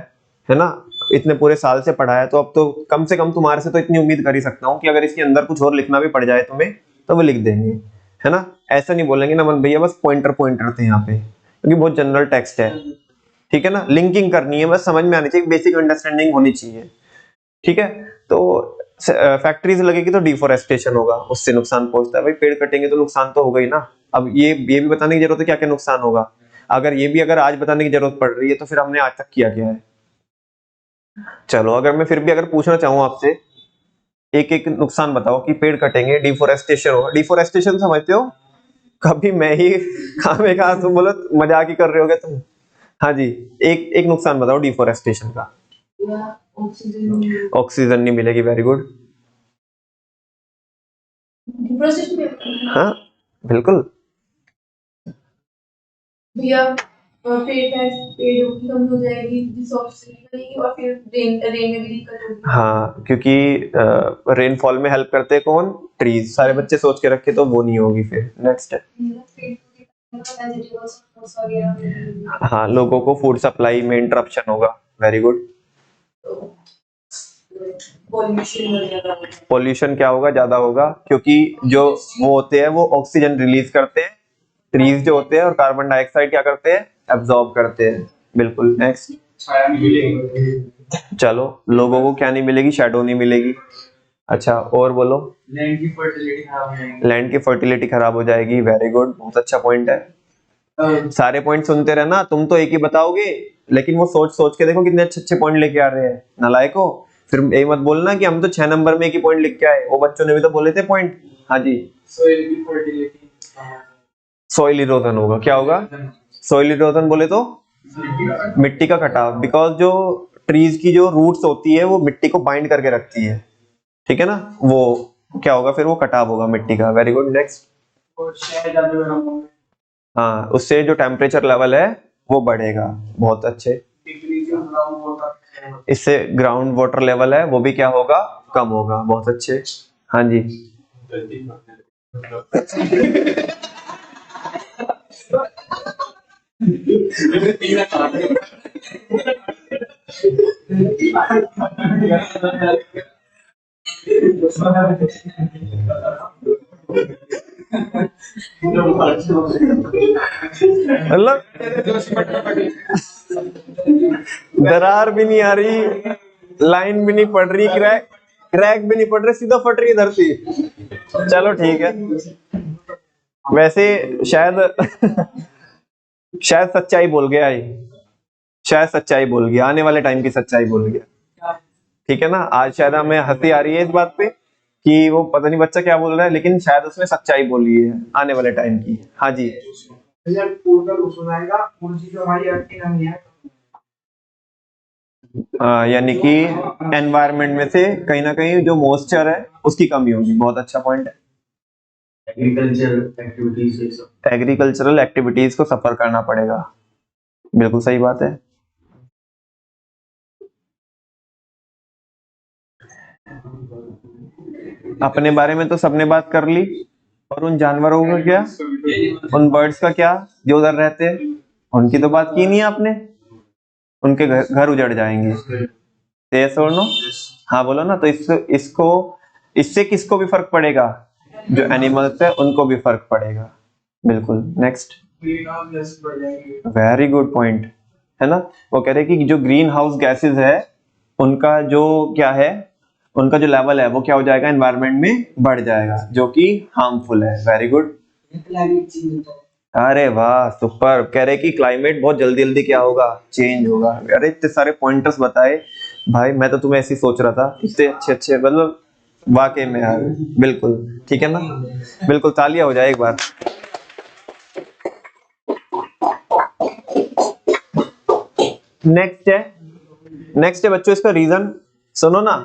है ना, इतने पूरे साल से पढ़ाया, तो अब तो कम से कम तुम्हारे से तो इतनी उम्मीद कर ही सकता हूँ कि अगर इसके अंदर कुछ और लिखना भी पड़ जाए तुम्हें तो वो लिख देंगे, है ना। ऐसा नहीं बोलेंगे ना मन भैया बस पॉइंटर पॉइंटर थे यहाँ पे, क्योंकि बहुत जनरल टेक्स्ट है, ठीक है ना। लिंकिंग करनी है, बस समझ में आनी चाहिए, बेसिक अंडरस्टैंडिंग होनी चाहिए, ठीक है। तो फैक्ट्रीज लगेगी तो डिफोरेस्टेशन होगा, उससे नुकसान पहुंचता है, भाई पेड़ कटेंगे तो नुकसान तो होगा ही ना। अब ये भी बताने की जरूरत है क्या क्या नुकसान होगा, अगर आज बताने की जरूरत पड़ रही है तो फिर हमने आज तक किया क्या है। चलो, अगर मैं फिर भी अगर पूछना चाहूँ आपसे, एक एक नुकसान बताओ कि पेड़ कटेंगे, डिफोरेस्टेशन होगा। डिफोरेस्टेशन समझते हो, कभी मैं ही खामे कहा तुम बोलो मजाक ही कर रहे होगे तुम। हाँ जी, एक एक नुकसान बताओ डिफोरेस्टेशन का। ऑक्सीजन नहीं मिलेगी, वेरी गुड। हाँ बिल्कुल भैया, पेड़ों की कमी हो जाएगी, डिसऑक्सीजन और फिर रेन में भी दिक्कत होगी। हाँ, क्योंकि रेनफॉल में हेल्प करते हैं कौन, ट्रीज। सारे बच्चे सोच के रखे तो वो नहीं होगी फिर। नेक्स्ट है, हाँ, लोगों को फूड सप्लाई में इंटरप्शन होगा, वेरी गुड। पॉल्यूशन क्या होगा, ज्यादा होगा, क्योंकि जो वो होते हैं वो ऑक्सीजन रिलीज करते हैं, ट्रीज जो होते हैं, और कार्बन डाइऑक्साइड क्या करते हैं, एब्जॉर्ब करते हैं, बिल्कुल। नेक्स्ट, चलो, लोगों को क्या नहीं मिलेगी, शैडो नहीं मिलेगी। अच्छा, और बोलो। लैंड की फर्टिलिटी खराब हो जाएगी, वेरी गुड, बहुत अच्छा पॉइंट है। सारे पॉइंट सुनते रहना, तुम तो एक ही बताओगे, लेकिन वो सोच सोच के देखो कितने अच्छे अच्छे पॉइंट लेके आ रहे हैं, नालायको। फिर ये मत बोलना कि हम तो 6 नंबर में एक ही पॉइंट लिख के आए, वो बच्चों ने भी तो बोले थे पॉइंट। हाँ जी, सॉइल की फर्टिलिटी, सॉइल इरोजन होगा, क्या होगा, सॉइल इरोजन बोले तो मिट्टी का कटाव, बिकॉज जो ट्रीज की जो रूट्स होती है वो मिट्टी को बाइंड करके रखती है, ठीक है ना, वो क्या होगा फिर, वो कटाव होगा मिट्टी का, वेरी गुड। नेक्स्ट, हाँ, उससे जो टेम्परेचर लेवल है वो बढ़ेगा, बहुत अच्छे। इससे ग्राउंड वाटर लेवल है वो भी क्या होगा, कम होगा, बहुत अच्छे। हाँ जी, मतलब दरार भी नहीं आ रही, लाइन भी नहीं पड़ रही, क्रैक क्रैक भी नहीं पड़ रही, सीधा फट रही है धरती। चलो ठीक है, वैसे शायद शायद सच्चाई बोल गया ये, शायद सच्चाई बोल गया, आने वाले टाइम की सच्चाई बोल गया। ठीक है ना, आज शायद हमें हंसी आ रही है इस बात पे कि वो पता नहीं बच्चा क्या बोल रहा है, लेकिन शायद उसने सच्चाई बोली है आने वाले टाइम की। हाँ जी, यानी कि एनवायरनमेंट में से कहीं ना कहीं जो मॉइस्चर है उसकी कमी होगी। बहुत अच्छा पॉइंट है। एग्रीकल्चरल एक्टिविटीज को सफर करना पड़ेगा, बिल्कुल सही बात है। अपने बारे में तो सबने बात कर ली, और उन जानवरों का क्या, उन बर्ड्स का क्या जो उधर रहते हैं, उनकी तो बात की नहीं आपने, उनके घर उजड़ जाएंगे। यस और नो? हाँ बोलो ना। तो इसको इससे किसको भी फर्क पड़ेगा, जो एनिमल्स है उनको भी फर्क पड़ेगा। बिल्कुल। नेक्स्ट, वेरी गुड पॉइंट, है ना। वो कह रहे हैं कि जो ग्रीन हाउस गैसेस है उनका जो क्या है, उनका जो लेवल है वो क्या हो जाएगा, एनवायरनमेंट में बढ़ जाएगा, जो कि हार्मफुल है। Very good. अरे वाह, सुपर। कह रहे कि क्लाइमेट बहुत जल्दी जल्दी क्या होगा, चेंज होगा। अरे इतने सारे पॉइंटर्स बताए भाई, मैं तो तुम्हें ऐसे ही सोच रहा था, इतने अच्छे अच्छे, मतलब वाकई में यार। बिल्कुल ठीक है ना, बिल्कुल तालियां हो जाए एक बार। नेक्स्ट है बच्चों, इसका रीजन सुनो ना।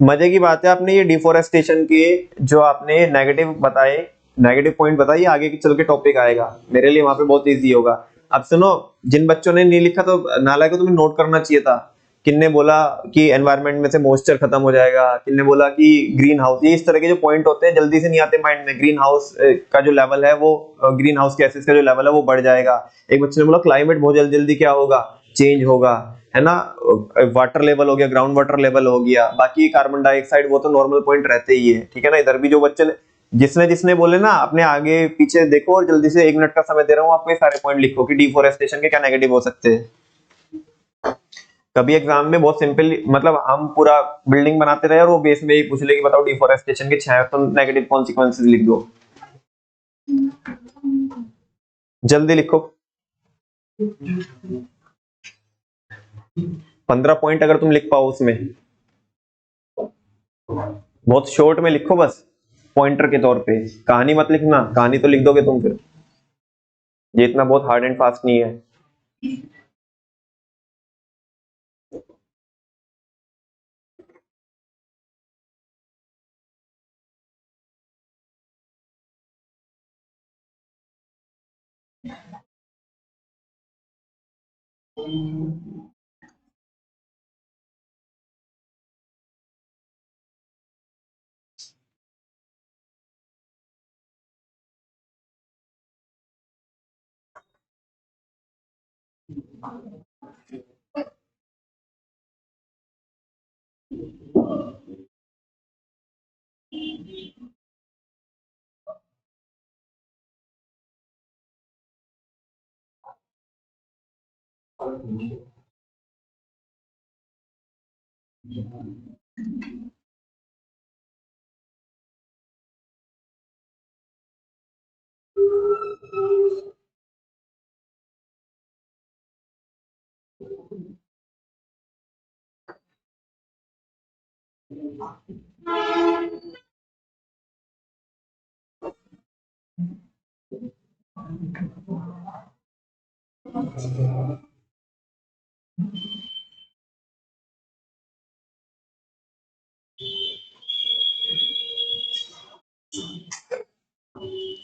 मजे की बात है, आपने ये डिफोरेस्टेशन के जो आपने नेगेटिव बताए, नेगेटिव पॉइंट बताइए, आगे चल के टॉपिक आएगा मेरे लिए, वहां पे बहुत इजी होगा। अब सुनो, जिन बच्चों ने नहीं लिखा तो नालायक को तुम्हें नोट करना चाहिए था। किन्ने बोला कि एनवायरनमेंट में से मॉइस्चर खत्म हो जाएगा, किन्ने बोला कि ग्रीन हाउस, ये इस तरह के जो पॉइंट होते हैं जल्दी से नहीं आते माइंड में। ग्रीन हाउस का जो लेवल है वो, ग्रीन हाउस गैसेस का जो लेवल है वो बढ़ जाएगा। एक बच्चे ने बोला क्लाइमेट बहुत जल्दी जल्दी क्या होगा, चेंज होगा, है ना। वाटर लेवल हो गया, ग्राउंड वाटर लेवल हो गया, बाकी कार्बन डाइऑक्साइड वो तो नॉर्मल पॉइंट रहते ही है। ठीक है ना। इधर भी जो बच्चे ने जिसने जिसने बोले ना, अपने आगे पीछे देखो और जल्दी से 1 मिनट का समय दे रहा हूँ आपको, ये सारे पॉइंट लिखो कि डिफोरेस्टेशन के क्या नेगेटिव हो सकते हैं। कभी एग्जाम में बहुत सिंपल, मतलब हम पूरा बिल्डिंग बनाते रहे और वो बेस में ही पूछ ले कि बताओ डिफोरेस्टेशन के 6 तो नेगेटिव कॉन्सिक्वेंसेस लिख दो, जल्दी लिखो। 15 पॉइंट अगर तुम लिख पाओ उसमें, बहुत शॉर्ट में लिखो बस, पॉइंटर के तौर पे। कहानी मत लिखना, कहानी तो लिख दोगे तुम फिर, ये इतना बहुत हार्ड एंड फास्ट नहीं है।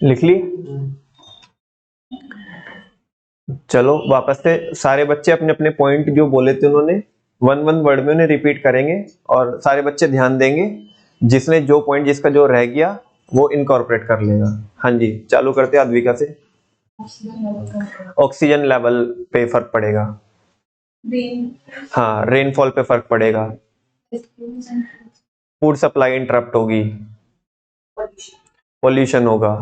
लिख ली। चलो वापस से सारे बच्चे अपने अपने पॉइंट जो बोले थे उन्होंने, वन वन वर्ड में उन्हें रिपीट करेंगे और सारे बच्चे ध्यान देंगे। जिसने जो पॉइंट जिसका जो रह गया वो इनकॉर्पोरेट कर लेगा। हाँ जी, चालू करते हैं अद्विका से। ऑक्सीजन लेवल पे फर्क पड़ेगा। हाँ, रेनफॉल पे फर्क पड़ेगा। फूड सप्लाई इंटरप्ट होगी। पोल्यूशन होगा,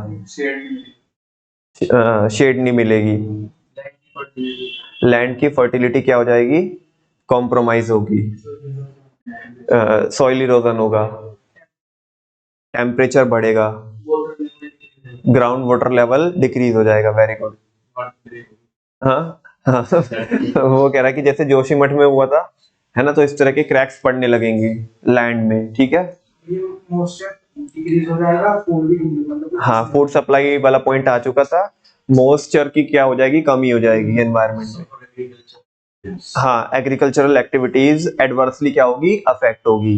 शेड नहीं मिलेगी, लैंड की फर्टिलिटी क्या हो जाएगी, कॉम्प्रोमाइज होगी, सॉइल इरोजन होगा, टेम्परेचर बढ़ेगा, ग्राउंड वाटर लेवल डिक्रीज हो जाएगा। Very good. हाँ हाँ वो कह रहा है कि जैसे जोशीमठ में हुआ था, है ना, तो इस तरह के क्रैक्स पड़ने लगेंगे लैंड में, ठीक है। हाँ, फूड सप्लाई वाला पॉइंट आ चुका था। मॉइस्चर की क्या हो जाएगी, कमी हो जाएगी एनवायरनमेंट में। हाँ, एग्रीकल्चरल एक्टिविटीज एडवर्सली क्या होगी, अफेक्ट होगी।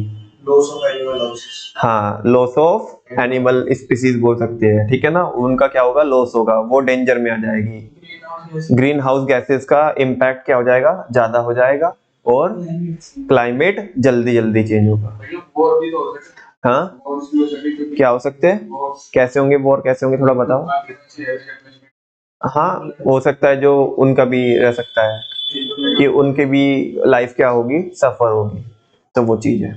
हाँ, लॉस ऑफ एनिमल स्पीसीज बोल सकते हैं, ठीक है ना, उनका क्या होगा, लॉस होगा, वो डेंजर में आ जाएगी। ग्रीन हाउस गैसेस का इम्पैक्ट क्या हो जाएगा, ज्यादा हो जाएगा, और क्लाइमेट जल्दी जल्दी चेंज होगा। हाँ, क्या हो सकते हैं, कैसे होंगे वॉर, कैसे होंगे, थोड़ा बताओ। हाँ, हो सकता है जो उनका भी रह सकता है कि उनके भी लाइफ क्या होगी, सफर होगी, तो वो चीज है,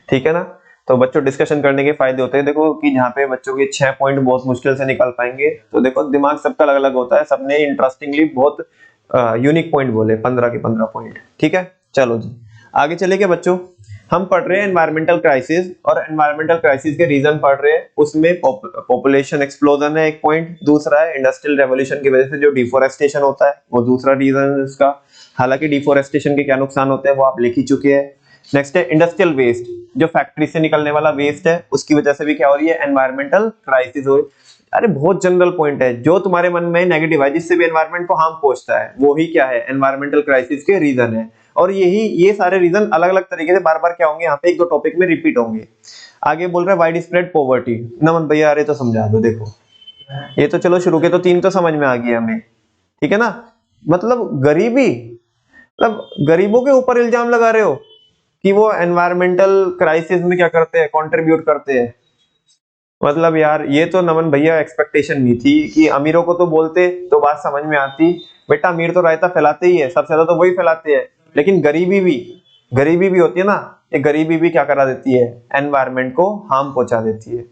ठीक है ना। तो बच्चों, डिस्कशन करने के फायदे होते हैं, देखो कि जहाँ पे बच्चों के 6 पॉइंट बहुत मुश्किल से निकाल पाएंगे, तो देखो दिमाग सबका अलग अलग होता है, सबने इंटरेस्टिंगली बहुत यूनिक पॉइंट बोले, 15 के 15 पॉइंट, ठीक है। चलो जी, आगे चले क्या बच्चों, हम पढ़ रहे हैं एनवायरमेंटल क्राइसिस, और एनवायरमेंटल क्राइसिस के रीजन पढ़ रहे हैं, उसमें पॉपुलेशन एक्सप्लोजन है एक पॉइंट, दूसरा है इंडस्ट्रियल रेवोल्यूशन की वजह से जो डिफोरेस्टेशन होता है, वो दूसरा रीजन है इसका। हालांकि डिफोरेस्टेशन के क्या नुकसान होते हैं वो आप लिख ही चुके हैं। नेक्स्ट है इंडस्ट्रियल वेस्ट, जो फैक्ट्री से निकलने वाला वेस्ट है, उसकी वजह से भी क्या हो रही है, एनवायरमेंटल क्राइसिस हो रही है। अरे बहुत जनरल पॉइंट है, जो तुम्हारे मन में नेगेटिव है, जिससे भी एनवायरमेंट को हार्म पहुंचता है, वो ही क्या है, एनवायरमेंटल क्राइसिस के रीजन है। और यही, ये सारे रीजन अलग अलग तरीके से बार बार क्या होंगे, यहाँ पे एक दो टॉपिक में रिपीट होंगे। आगे बोल रहा है वाइड स्प्रेड पॉवर्टी। नमन भैया, अरे तो समझा दो, देखो ये तो चलो शुरू के तो 3 तो समझ में आ गई हमें, ठीक है ना। मतलब गरीबी, मतलब गरीबों के ऊपर इल्जाम लगा रहे हो कि वो एनवायरमेंटल क्राइसिस में क्या करते हैं, कंट्रीब्यूट करते हैं। मतलब यार, ये तो नमन भैया एक्सपेक्टेशन नहीं थी कि अमीरों को तो बोलते तो बात समझ में आती, बेटा अमीर तो रायता फैलाते ही है, सबसे ज्यादा तो वही फैलाते हैं, लेकिन गरीबी भी होती है ना, ये गरीबी भी क्या करा देती है, एनवायरमेंट को हार्म पहुंचा देती है।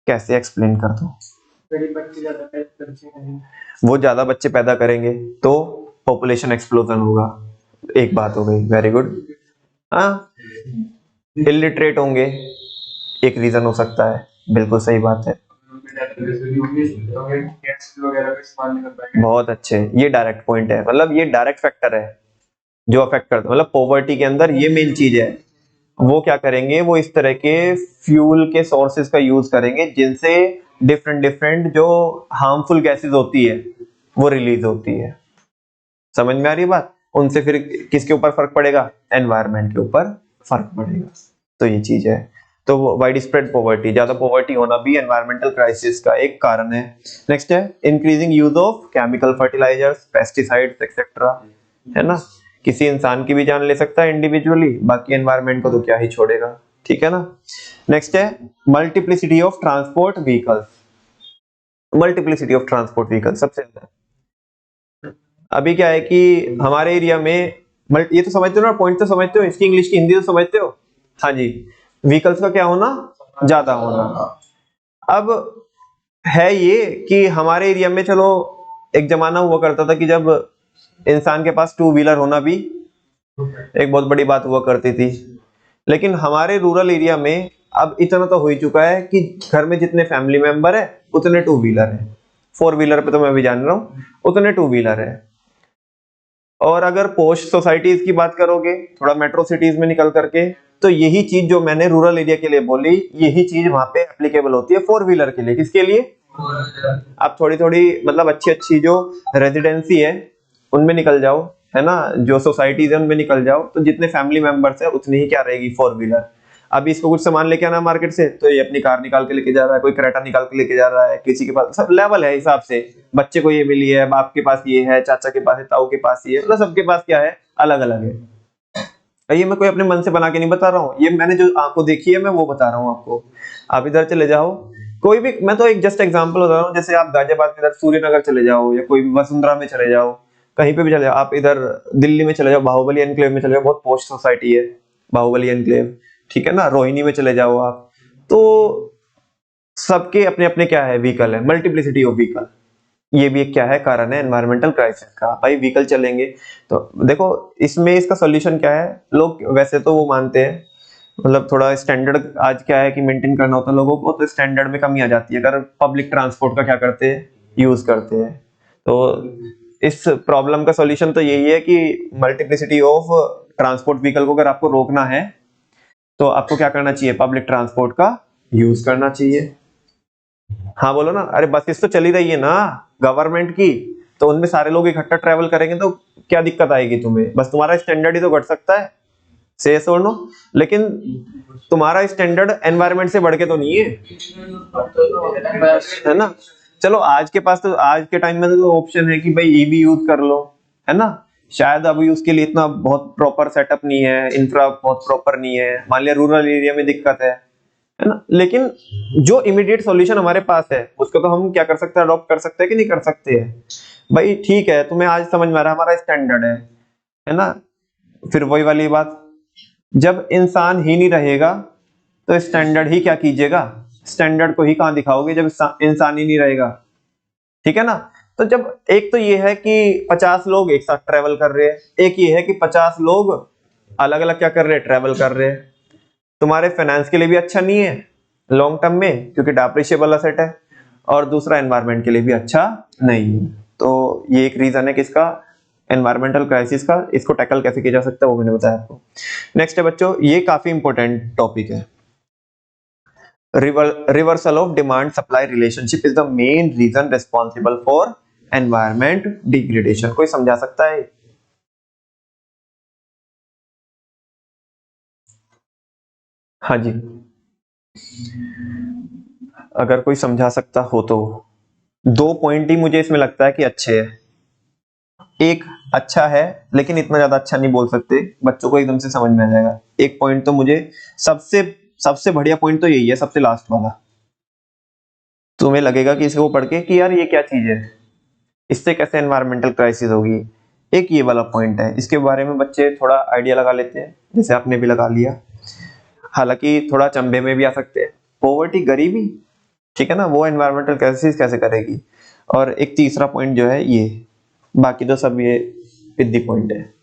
कैसे एक्सप्लेन कर दो, वो ज्यादा बच्चे पैदा करेंगे तो पॉपुलेशन एक्सप्लोजन होगा, एक बात हो गई, वेरी गुड। हाँ, इलिटरेट होंगे, एक रीजन हो सकता है, बिल्कुल सही बात है, बहुत अच्छे, ये डायरेक्ट पॉइंट है, मतलब ये डायरेक्ट फैक्टर है जो अफेक्ट करता है, मतलब पॉवर्टी के अंदर ये मेन चीज है। वो क्या करेंगे, वो इस तरह के फ्यूल के सोर्सेज का यूज करेंगे जिनसे डिफरेंट डिफरेंट जो हार्मफुल गैसेस होती है वो रिलीज होती है। समझ में आ रही है बात, उनसे फिर किसके ऊपर फर्क पड़ेगा, एनवायरनमेंट के ऊपर फर्क पड़ेगा, तो ये चीज है। तो वाइड स्प्रेड पॉवर्टी, ज्यादा पॉवर्टी होना भी एनवायरमेंटल क्राइसिस का एक कारण है। नेक्स्ट है increasing use of chemical fertilizers, pesticides etcetera, है ना, किसी इंसान की भी जान ले सकता है इंडिविजुअली, बाकी एनवायरनमेंट को तो क्या ही छोड़ेगा, ठीक है ना। नेक्स्ट है multiplicity of transport vehicles, multiplicity of transport vehicle सबसे ज्यादा। अभी क्या है कि हमारे एरिया में ये तो समझते हो ना, पॉइंट तो समझते हो, इसकी इंग्लिश की हिंदी तो समझते हो। हाँ जी, व्हीकल्स का क्या होना, ज्यादा होना। अब है ये कि हमारे एरिया में, चलो एक जमाना हुआ करता था कि जब इंसान के पास 2 व्हीलर होना भी एक बहुत बड़ी बात हुआ करती थी, लेकिन हमारे रूरल एरिया में अब इतना तो हो ही चुका है कि घर में जितने फैमिली मेंबर है उतने 2 व्हीलर है, 4 व्हीलर पे तो मैं भी जान रहा हूँ, उतने 2 व्हीलर है। और अगर पोस्ट सोसाइटीज की बात करोगे, थोड़ा मेट्रो सिटीज में निकल करके, तो यही चीज जो मैंने रूरल एरिया के लिए बोली, यही चीज वहां पे एप्लीकेबल होती है 4 व्हीलर के लिए। किसके लिए, आप थोड़ी थोड़ी मतलब अच्छी अच्छी जो रेजिडेंसी है उनमें निकल जाओ, है ना, जो सोसाइटीज है उनमें निकल जाओ, तो जितने फैमिली मेंबर्स है उतनी ही क्या रहेगी, 4 व्हीलर। अभी इसको कुछ सामान लेके आना मार्केट से, तो ये अपनी कार निकाल के लेके जा रहा है, कोई क्रेटा निकाल के लेके जा रहा है, किसी के पास सब लेवल है हिसाब से, बच्चे को ये मिली है, बाप के पास ये है, चाचा के पास है, ताऊ के पास ये है, मतलब सबके पास क्या है, अलग अलग है। ये मैं कोई अपने मन से बना के नहीं बता रहा हूँ, ये मैंने जो आंखों देखी है मैं वो बता रहा हूँ आपको। आप इधर चले जाओ, कोई भी, मैं तो एक जस्ट एग्जांपल बता रहा हूँ, जैसे आप गाजियाबाद के इधर सूर्यनगर चले जाओ, या कोई भी वसुंधरा में चले जाओ, कहीं पे भी चले जाओ, आप इधर दिल्ली में चले जाओ, बाहुबली एनक्लेव में चले जाओ, बहुत पोस्ट सोसाइटी है बाहुबली एनक्लेव, ठीक है ना, रोहिणी में चले जाओ आप, तो सबके अपने अपने क्या है, व्हीकल है, मल्टीप्लिसिटी ऑफ व्हीकल। ये भी एक क्या है, कारण है एनवायरमेंटल क्राइसिस का। भाई व्हीकल चलेंगे तो देखो इसमें इसका सॉल्यूशन क्या है। लोग वैसे तो वो मानते हैं, मतलब थोड़ा स्टैंडर्ड आज क्या है कि मेंटेन करना होता है लोगों को, तो स्टैंडर्ड में कमी आ जाती है अगर पब्लिक ट्रांसपोर्ट का क्या करते हैं, यूज करते हैं। तो इस प्रॉब्लम का सॉल्यूशन तो यही है कि मल्टीप्लिसिटी ऑफ ट्रांसपोर्ट व्हीकल को अगर आपको रोकना है तो आपको क्या करना चाहिए, पब्लिक ट्रांसपोर्ट का यूज करना चाहिए। हाँ बोलो ना, अरे बसेस तो चली रही है ना गवर्नमेंट की, तो उनमें सारे लोग इकट्ठा ट्रेवल करेंगे तो क्या दिक्कत आएगी तुम्हें, बस तुम्हारा स्टैंडर्ड ही तो घट सकता है, से यस और नो। लेकिन तुम्हारा स्टैंडर्ड एनवायरनमेंट से बढ़ के तो नहीं है ना। चलो आज के पास तो आज के टाइम में तो ऑप्शन है कि भाई ईवी यूज कर लो, है ना। शायद अभी उसके लिए इतना बहुत प्रॉपर सेटअप नहीं है, इंफ्रा बहुत प्रॉपर नहीं है, मान लिया रूरल एरिया में दिक्कत है ना। लेकिन जो इमीडिएट सॉल्यूशन हमारे पास है उसको तो हम क्या कर सकते हैं, अडॉप्ट कर सकते हैं कि नहीं कर सकते हैं। भाई ठीक है, तुम्हें आज समझ में आ रहा है हमारा स्टैंडर्ड है ना। फिर वही वाली बात, जब इंसान ही नहीं रहेगा तो स्टैंडर्ड ही क्या कीजिएगा, स्टैंडर्ड को ही कहां दिखाओगे जब इंसान ही नहीं रहेगा, ठीक है ना। तो जब एक तो ये है कि 50 लोग एक साथ ट्रेवल कर रहे हैं, एक ये है कि 50 लोग अलग अलग क्या कर रहे हैं, ट्रेवल कर रहे हैं। तुम्हारे फाइनेंस के लिए भी अच्छा नहीं है लॉन्ग टर्म में क्योंकि डेप्रिशिएबल एसेट है, और दूसरा एनवायरनमेंट के लिए भी अच्छा नहीं है। तो ये एक रीजन है किसका, एनवायरमेंटल क्राइसिस का। इसको टैकल कैसे किया जा सकता है वो मैंने बताया आपको। नेक्स्ट है बच्चों, ये काफी इंपॉर्टेंट टॉपिक है, reversal of demand supply relationship is the main reason responsible for environment degradation. कोई समझा सकता है? हाँ जी, अगर कोई समझा सकता हो तो। दो पॉइंट ही मुझे इसमें लगता है कि अच्छे है। एक अच्छा है लेकिन इतना ज्यादा अच्छा नहीं बोल सकते, बच्चों को एकदम से समझ में आ जाएगा। एक पॉइंट तो मुझे सबसे सबसे बढ़िया पॉइंट तो यही है, सबसे लास्ट वाला। तुम्हें लगेगा कि इसको पढ़ के कि यार ये क्या चीज है, इससे कैसे एनवायरमेंटल क्राइसिस होगी। एक ये वाला पॉइंट है, इसके बारे में बच्चे थोड़ा आइडिया लगा लेते हैं, जैसे आपने भी लगा लिया। हालांकि थोड़ा चंबे में भी आ सकते हैं, पॉवर्टी, गरीबी, ठीक है ना, वो एनवायरमेंटल क्राइसिस कैसे करेगी। और एक तीसरा पॉइंट जो है ये, बाकी तो सब ये पिद्दी पॉइंट है।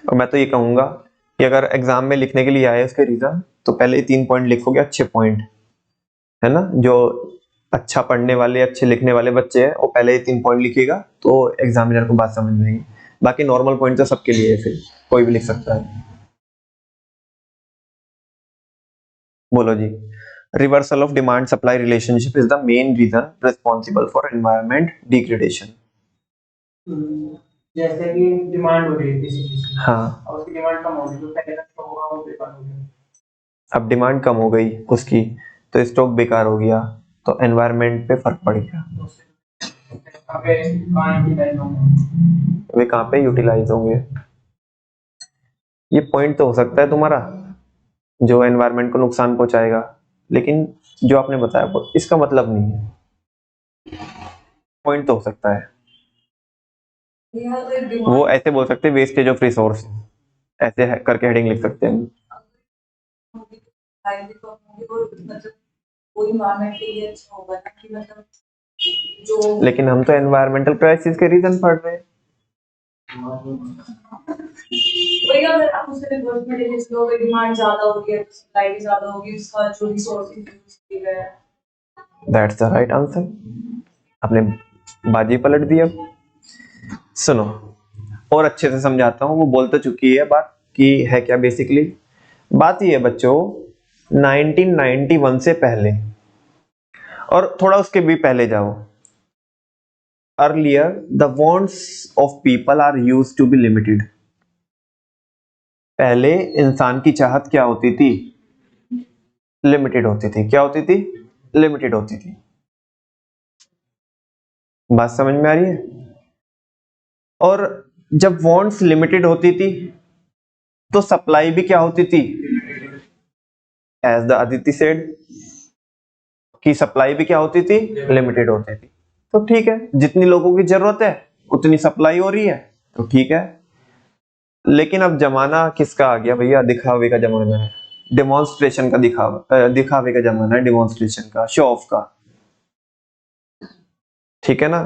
और मैं तो ये कहूंगा कि अगर एग्जाम में लिखने के लिए आए उसके रीजन, तो पहले 3 पॉइंट लिखोगे, अच्छे पॉइंट, है ना। जो अच्छा पढ़ने वाले अच्छे लिखने वाले बच्चे हैं वो पहले ही 3 पॉइंट लिखिएगा तो एग्जामिनर को बात समझ में आएगी। बाकी नॉर्मल पॉइंट तो सबके लिए है, फिर कोई भी लिख सकता है। बोलो जी। Reversal of demand supply relationship is the main reason responsible for environment degradation. जैसे कि डिमांड हो रही है किसी चीज की, हाँ, और उसकी डिमांड कम हो गई, तो पहले का स्टॉक होगा वो बेकार हो गया। अब डिमांड कम हो गई उसकी तो स्टॉक बेकार हो गया, तो एनवायरमेंट पे फर्क पड़ गया। तो उससे कहाँ यूटिलाइज होंगे, वे कहाँ पे यूटिलाइज होंगे। ये पॉइंट तो हो सकता है तुम्हारा जो एनवायरमेंट को नुकसान पहुंचाएगा, लेकिन जो आपने बताया वो इसका मतलब नहीं है। पॉइंट तो हो सकता है, वो ऐसे बोल सकते हैं वेस्टेज ऑफ रिसोर्स, ऐसे है करके हेडिंग लिख सकते हैं। लेकिन हम तो एनवायरमेंटल क्राइसिस के रीजन पढ़ रहे हैं। वही अगर आप उससे रिवर्स में डिलीट करोगे, डिमांड ज्यादा होगी तो सप्लाई भी ज्यादा होगी, उसका जो रिसोर्स यूज किए गए हैं। That's the right answer. आपने बाजी पलट दी। अब सुनो और अच्छे से समझाता हूँ, वो बोल तो चुकी है बात कि है क्या। बेसिकली बात ये है बच्चों, 1991 से पहले और थोड़ा उसके भी पहले जाओ, earlier the wants of people are used to be limited. पहले इंसान की चाहत क्या होती थी, लिमिटेड होती थी। क्या होती थी, लिमिटेड होती थी। बात समझ में आ रही है। और जब वांट्स लिमिटेड होती थी तो सप्लाई भी क्या होती थी, एज द अदिति सेड कि सप्लाई भी क्या होती थी, लिमिटेड होती थी। तो ठीक है, जितनी लोगों की जरूरत है उतनी सप्लाई हो रही है, तो ठीक है। लेकिन अब जमाना किसका आ गया भैया, दिखावे का जमाना है। डिमॉन्स्ट्रेशन का दिखावे का जमाना है, डिमॉन्स्ट्रेशन का, शो ऑफ का, ठीक है ना।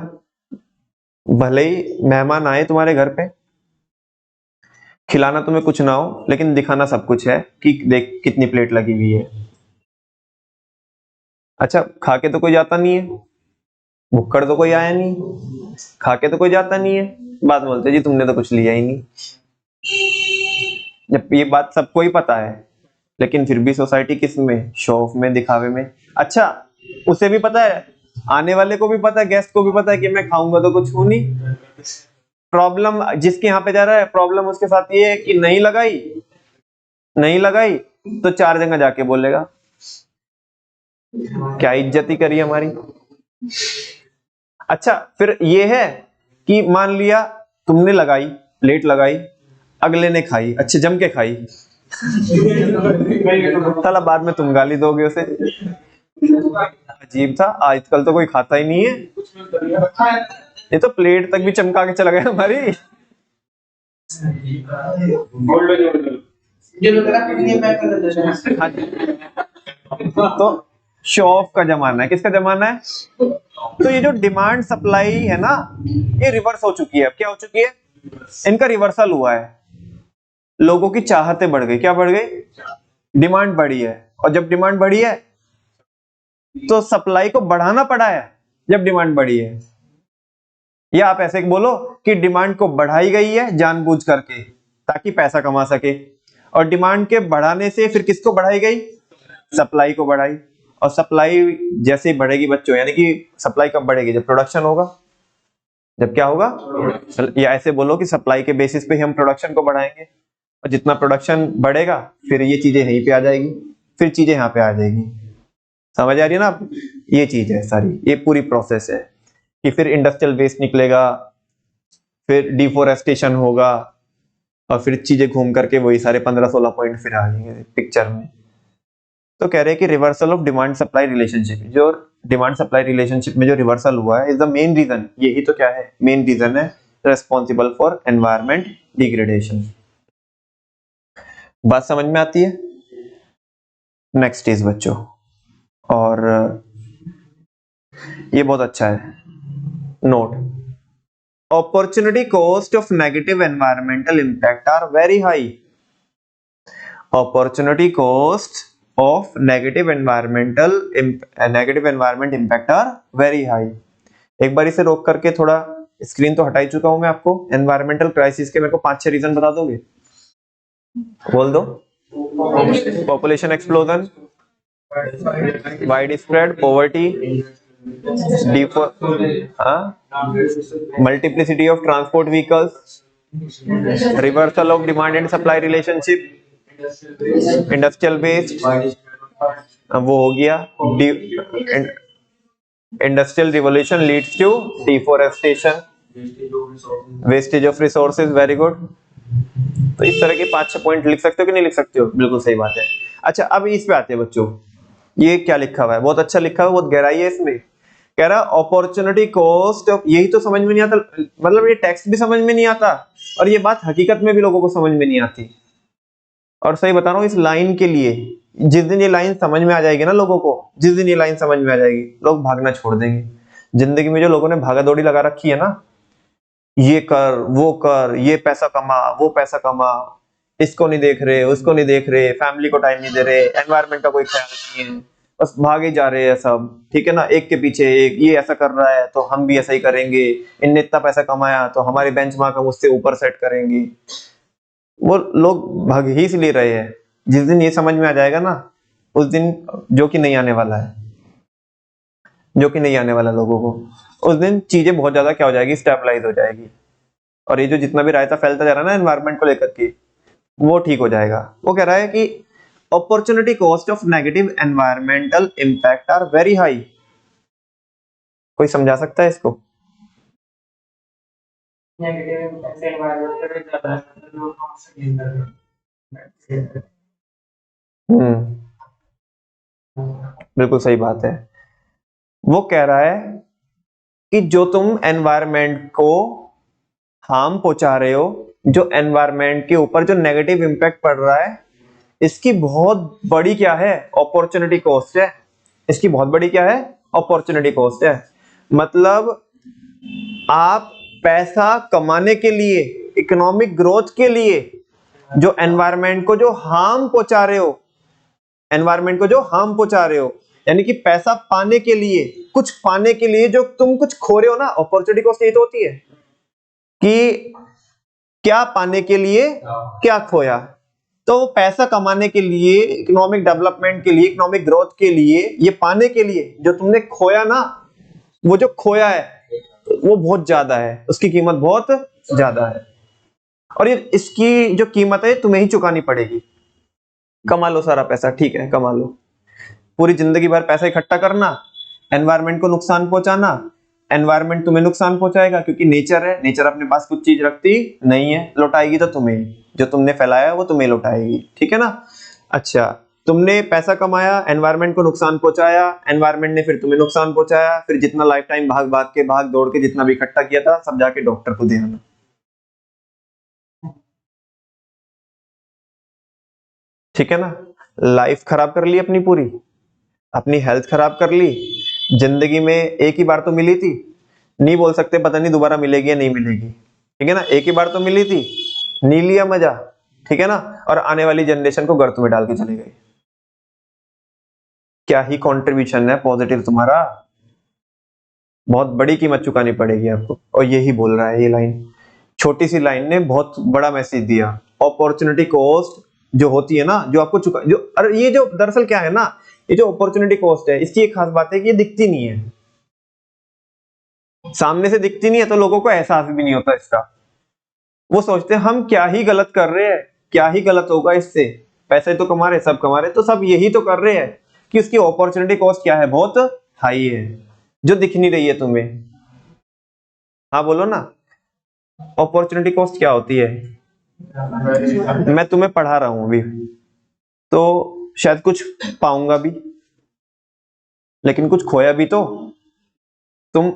भले ही मेहमान आए तुम्हारे घर पे, खिलाना तुम्हें कुछ ना हो, लेकिन दिखाना सब कुछ है कि देख कितनी प्लेट लगी हुई है। अच्छा, खा के तो कोई जाता नहीं है, भुक्कड़ तो कोई आया नहीं, खा के तो कोई जाता नहीं है, बाद में बोलते जी तुमने तो कुछ लिया ही नहीं। जब ये बात सबको ही पता है, लेकिन फिर भी सोसाइटी किस में, शो ऑफ में, दिखावे में। अच्छा, उसे भी पता है, आने वाले को भी पता है, गेस्ट को भी पता है कि मैं खाऊंगा तो कुछ हूं नहीं। प्रॉब्लम जिसके यहाँ पे जा रहा है, प्रॉब्लम उसके साथ ये है कि नहीं लगाई तो 4 जगह जाके बोलेगा, क्या इज्जत ही करी हमारी। अच्छा, फिर ये है कि मान लिया तुमने लगाई, प्लेट लगाई, अगले ने खाई, अच्छे जम के खाई, साला बाद में तुम गाली दोगे उसे। अजीब था, आजकल तो कोई खाता ही नहीं है, ये तो प्लेट तक भी चमका के चला गया हमारी। तो शो ऑफ का जमाना है, किसका जमाना है? तो ये जो डिमांड सप्लाई है ना, ये रिवर्स हो चुकी है। अब क्या हो चुकी है? इनका रिवर्सल हुआ है, लोगों की चाहतें बढ़ गई। क्या बढ़ गई? डिमांड बढ़ी है, और जब डिमांड बढ़ी है तो सप्लाई को बढ़ाना पड़ा है जब डिमांड बढ़ी है। या आप ऐसे बोलो कि डिमांड को बढ़ाई गई है जानबूझ करके ताकि पैसा कमा सके, और डिमांड के बढ़ाने से फिर किसको बढ़ाई गई? सप्लाई को बढ़ाई। और सप्लाई जैसे ही बढ़ेगी बच्चों, यानी कि सप्लाई कब बढ़ेगी? जब प्रोडक्शन होगा। जब क्या होगा? या ऐसे बोलो कि सप्लाई के बेसिस पे ही हम प्रोडक्शन को बढ़ाएंगे, और जितना प्रोडक्शन बढ़ेगा फिर ये चीजें यहीं पे आ जाएगी, फिर चीजें यहाँ पे आ जाएगी। समझ आ रही है ना आप? ये चीज है सारी, ये पूरी प्रोसेस है कि फिर इंडस्ट्रियल वेस्ट निकलेगा, फिर डिफोरेस्टेशन होगा, और फिर चीजें घूम करके वही सारे 15-16 पॉइंट फिर आ जाएंगे पिक्चर में। तो कह रहे हैं कि reversal of demand supply relationship, जो डिमांड सप्लाई रिलेशनशिप में जो रिवर्सल हुआ है, इज द मेन रीजन। यही तो क्या है? मेन रीजन है रेस्पॉन्सिबल फॉर एनवायरमेंट डिग्रेडेशन। बात समझ में आती है? नेक्स्ट इज बच्चों, और ये बहुत अच्छा है note, opportunity cost of negative environmental impact are very high. Opportunity cost of negative environment impact are very high। एक बार इसे रोक करके थोड़ा स्क्रीन तो हटा ही चुका हूं मैं आपको। एनवायरमेंटल क्राइसिस के मेरे को 5-6 रीजन बता दोगे? बोल दो। Population explosion, wide spread poverty, multiplicity of transport vehicles, reversal of demand and supply relationship, industrial waste, वो हो गया, industrial revolution leads to deforestation, wastage of resources. Very good. तो इस तरह के 5-6 पॉइंट लिख सकते हो कि नहीं लिख सकते हो? बिल्कुल सही बात है। अच्छा, अब इस पे आते हैं बच्चों, ये क्या लिखा हुआ है? बहुत अच्छा लिखा हुआ है, बहुत गहराई है इसमें। कह रहा अपॉर्चुनिटी कॉस्ट ऑफ, यही तो समझ में नहीं आता, मतलब ये टेक्स्ट भी समझ में नहीं आता, और ये बात हकीकत में भी लोगों को समझ में नहीं आती। और सही बता रहा हूँ, इस लाइन के लिए जिस दिन ये लाइन समझ में आ जाएगी ना लोगों को, जिस दिन ये लाइन समझ में आ जाएगी, लोग भागना छोड़ देंगे। जिंदगी में जो लोगों ने भागा दौड़ी लगा रखी है ना, ये कर वो कर, ये पैसा कमा वो पैसा कमा, इसको नहीं देख रहे उसको नहीं देख रहे, फैमिली को टाइम नहीं दे रहे, एनवायरनमेंट का कोई ख्याल नहीं है, बस भागे जा रहे हैं सब, ठीक है ना, एक के पीछे एक। ये ऐसा कर रहा है तो हम भी ऐसा ही करेंगे, इनने इतना पैसा कमाया तो हमारे बेंचमार्क हम उससे ऊपर सेट करेंगे। वो लोग भाग ही इसलिए रहे हैं। जिस दिन ये समझ में आ जाएगा ना, उस दिन, जो कि नहीं आने वाला है, जो कि नहीं आने वाला लोगों को, उस दिन चीजें बहुत ज्यादा क्या हो जाएगी? स्टेबलाइज हो जाएगी। और ये जो जितना भी रायता फैलता जा रहा है ना एनवायरनमेंट को लेकर के, वो ठीक हो जाएगा। वो कह रहा है कि opportunity cost of negative environmental impact are very high. कोई समझा सकता है इसको? नेगेटिव इम्पैक्ट एनवायरमेंट पे ज्यादा है, जो कॉन्सेप्ट है। बिल्कुल सही बात है। वो कह रहा है कि जो तुम एनवायरनमेंट को हार्म पहुंचा रहे हो, जो एनवायरनमेंट के ऊपर जो नेगेटिव इंपैक्ट पड़ रहा है, इसकी बहुत बड़ी क्या है, अपॉर्चुनिटी कॉस्ट है। इसकी बहुत बड़ी क्या है, अपॉर्चुनिटी कॉस्ट है। मतलब आप पैसा कमाने के लिए, इकोनॉमिक ग्रोथ के लिए जो एनवायरनमेंट को जो हार्म पहुंचा रहे हो, एनवायरनमेंट को जो हार्म पहुंचा रहे हो, यानी कि पैसा पाने के लिए, कुछ पाने के लिए जो तुम कुछ खो रहे हो ना, अपॉर्चुनिटी कॉस्ट ये तो होती है कि क्या पाने के लिए क्या खोया। तो पैसा कमाने के लिए, इकोनॉमिक डेवलपमेंट के लिए, इकोनॉमिक ग्रोथ के लिए, ये पाने के लिए जो तुमने खोया ना, वो जो खोया है वो बहुत ज्यादा है, उसकी कीमत बहुत ज्यादा है। और ये इसकी जो कीमत है तुम्हें ही चुकानी पड़ेगी। कमा लो सारा पैसा, ठीक है कमा लो, पूरी जिंदगी भर पैसा इकट्ठा करना, एनवायरनमेंट को नुकसान पहुंचाना, एनवायरनमेंट तुम्हें नुकसान पहुंचाएगा क्योंकि नेचर है, नेचर अपने पास कुछ चीज रखती नहीं है, लौटाएगी तो तुम्हें ही, जो तुमने फैलाया वो तुम्हें लौटाएगी, ठीक है ना। अच्छा, तुमने पैसा कमाया, एनवायरनमेंट को नुकसान पहुंचाया, एनवायरनमेंट ने फिर तुम्हें नुकसान पहुंचाया, फिर जितना लाइफ टाइम भाग भाग के, भाग दौड़ के जितना भी इकट्ठा किया था सब जाके डॉक्टर को दे आना। ठीक है ना, लाइफ खराब कर ली अपनी पूरी, अपनी हेल्थ खराब कर ली, जिंदगी में एक ही बार तो मिली थी, नहीं बोल सकते पता नहीं दोबारा मिलेगी या नहीं मिलेगी, ठीक है ना, एक ही बार तो मिली थी, नहीं लिया मजा, ठीक है ना, और आने वाली जनरेशन को गर्त में डाल के चले गए। क्या ही कंट्रीब्यूशन है पॉजिटिव तुम्हारा, बहुत बड़ी कीमत चुकानी पड़ेगी आपको। और यही बोल रहा है ये लाइन, छोटी सी लाइन ने बहुत बड़ा मैसेज दिया। अपॉर्चुनिटी कॉस्ट जो होती है ना, जो आपको चुका, जो, अरे ये जो दरअसल क्या है ना, ये जो अपॉर्चुनिटी कॉस्ट है, इसकी एक खास बात है कि ये दिखती नहीं है, सामने से दिखती नहीं है, तो लोगों को एहसास भी नहीं होता इसका। वो सोचते हैं हम क्या ही गलत कर रहे हैं, क्या ही गलत होगा इससे, पैसे तो कमा रहे, सब कमा रहे, तो सब यही तो कर रहे हैं, कि उसकी अपॉर्चुनिटी कॉस्ट क्या है, बहुत हाई है, जो दिख नहीं रही है तुम्हें। हाँ बोलो ना, अपॉर्चुनिटी कॉस्ट क्या होती है। मैं तुम्हें पढ़ा रहा हूं अभी, तो शायद कुछ पाऊंगा भी, लेकिन कुछ खोया भी तो। तुम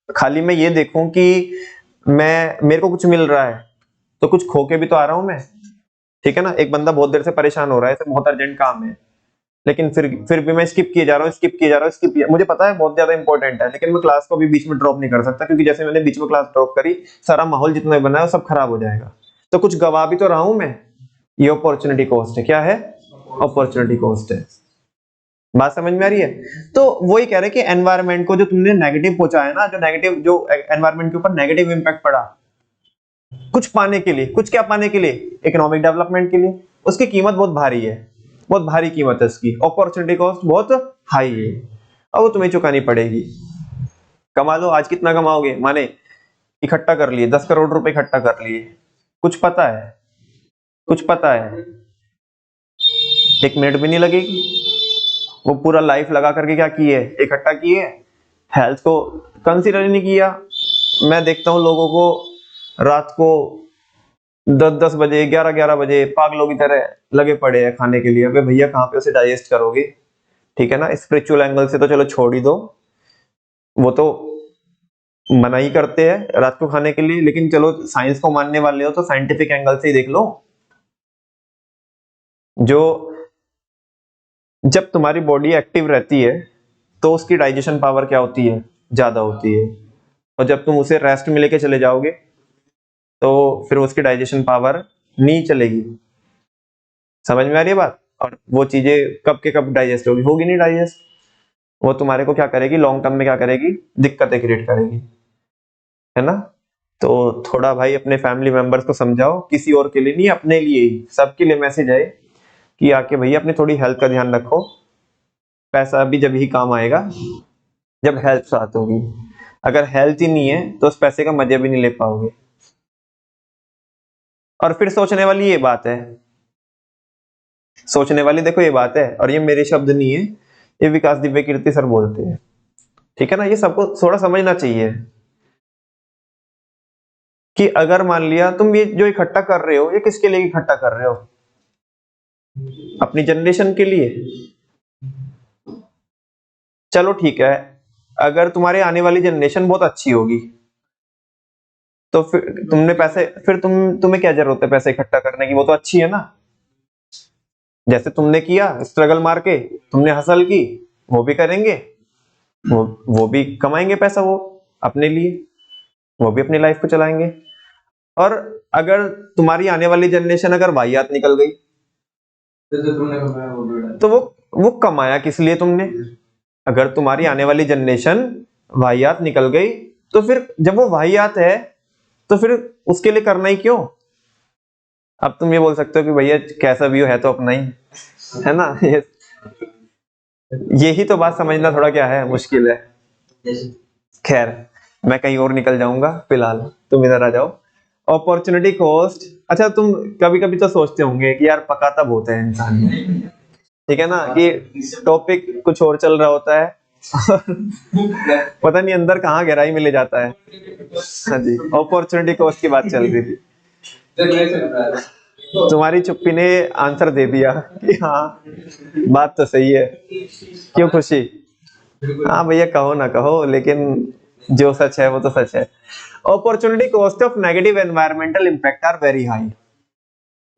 खाली मैं ये देखूं कि मेरे को कुछ मिल रहा है, तो कुछ खो के भी तो आ रहा हूं मैं, ठीक है ना। एक बंदा बहुत देर से परेशान हो रहा है, बहुत अर्जेंट काम है, लेकिन फिर भी मैं स्किप किए जा रहा हूँ, स्किप किए जा रहा हूँ, स्किप किया, मुझे पता है बहुत ज्यादा इंपॉर्टेंट है, लेकिन मैं क्लास को भी बीच में ड्रॉप नहीं कर सकता, क्योंकि जैसे मैंने बीच में क्लास ड्रॉप करी, सारा माहौल जितना भी बना है वो सब खराब हो जाएगा। तो कुछ गवा भी तो रहा हूं मैं, ये अपॉर्चुनिटी कॉस्ट है। क्या है, अपॉर्चुनिटी कॉस्ट है। बात समझ में आ रही है। तो वही कह रहे कि एनवायरनमेंट को जो तुमने नेगेटिव पहुंचाया ना, जो नेगेटिव, जो एनवायरनमेंट के ऊपर नेगेटिव इंपैक्ट पड़ा, कुछ पाने के लिए, कुछ क्या पाने के लिए, इकोनॉमिक डेवलपमेंट के लिए, उसकी कीमत बहुत भारी है, बहुत भारी कीमत है उसकी, अपॉर्चुनिटी कॉस्ट बहुत हाई है, और वो तुम्हें चुकानी पड़ेगी। कमा लो, आज कितना कमाओगे, माने इकट्ठा कर लिए 10 करोड़ रुपए इकट्ठा कर लिए, कुछ पता है, कुछ पता है, 1 मिनट भी नहीं लगेगी। वो पूरा लाइफ लगा करके क्या किए, इकट्ठा किए, हेल्थ को कंसीडर ही नहीं किया। मैं देखता हूँ लोगों को रात को 10-10 बजे, 11-11 बजे पागलों की तरह लगे पड़े हैं खाने के लिए। अबे भैया कहाँ पे उसे डाइजेस्ट करोगे, ठीक है ना। स्पिरिचुअल एंगल से तो चलो छोड़ ही दो, वो तो मना ही करते हैं रात को खाने के लिए, लेकिन चलो साइंस को मानने वाले हो तो साइंटिफिक एंगल से ही देख लो। जो जब तुम्हारी बॉडी एक्टिव रहती है तो उसकी डाइजेशन पावर क्या होती है, ज्यादा होती है, और जब तुम उसे रेस्ट में लेके चले जाओगे तो फिर उसकी डाइजेशन पावर नहीं चलेगी। समझ में आ रही है बात। और वो चीजें कब के कब डाइजेस्ट होगी, होगी नहीं डाइजेस्ट, वो तुम्हारे को क्या करेगी, लॉन्ग टर्म में क्या करेगी, दिक्कतें क्रिएट करेगी, है ना। तो थोड़ा भाई अपने फैमिली मेंबर्स को समझाओ, किसी और के लिए नहीं, अपने लिए ही, सबके लिए मैसेज है कि आके भैया अपनी थोड़ी हेल्थ का ध्यान रखो। पैसा अभी जब ही काम आएगा जब हेल्थ साथ होगी, अगर हेल्थ ही नहीं है तो उस पैसे का मजे भी नहीं ले पाओगे। और फिर सोचने वाली ये बात है, सोचने वाली देखो ये बात है, और ये मेरे शब्द नहीं है, ये विकास दिव्य कीर्ति सर बोलते हैं, ठीक है ना। ये सबको थोड़ा समझना चाहिए कि अगर मान लिया तुम ये जो इकट्ठा कर रहे हो, ये किसके लिए इकट्ठा कर रहे हो, अपनी जनरेशन के लिए। चलो ठीक है, अगर तुम्हारे आने वाली जनरेशन बहुत अच्छी होगी तो फिर तुमने पैसे, फिर तुम्हें क्या जरूरत है पैसे इकट्ठा करने की, वो तो अच्छी है ना। जैसे तुमने किया स्ट्रगल मार के, तुमने हसल की, वो भी करेंगे, वो भी कमाएंगे पैसा, वो अपने लिए, वो भी अपनी लाइफ को चलाएंगे। और अगर तुम्हारी आने वाली जनरेशन अगर वाहियात निकल गई तो वो कमाया किस लिए तुमने? अगर तुम्हारी आने वाली जनरेशन वाहियात निकल गई तो फिर जब वो वाहियात है तो फिर उसके लिए करना ही क्यों? अब तुम ये बोल सकते हो कि भैया कैसा भी हो है तो अपना ही, है ना? यही तो बात समझना थोड़ा क्या है, मुश्किल है। खैर मैं कहीं और निकल जाऊंगा, फिलहाल तुम इधर आ जाओ। अपॉर्चुनिटी कॉस्ट, अच्छा तुम कभी कभी तो सोचते होंगे कि यार पकाता बहुत है इंसान, ठीक है ना, कि टॉपिक कुछ और चल रहा होता है पता नहीं अंदर कहाँ गहराई में ले जाता है। हाँ जी, अपॉर्चुनिटी कॉस्ट की बात चल रही थी, तुम्हारी चुप्पी ने आंसर दे दिया कि हाँ बात तो सही है। क्यों खुशी? हाँ भैया कहो ना कहो, लेकिन जो सच है वो तो सच है। Opportunity cost of negative environmental impact are very high.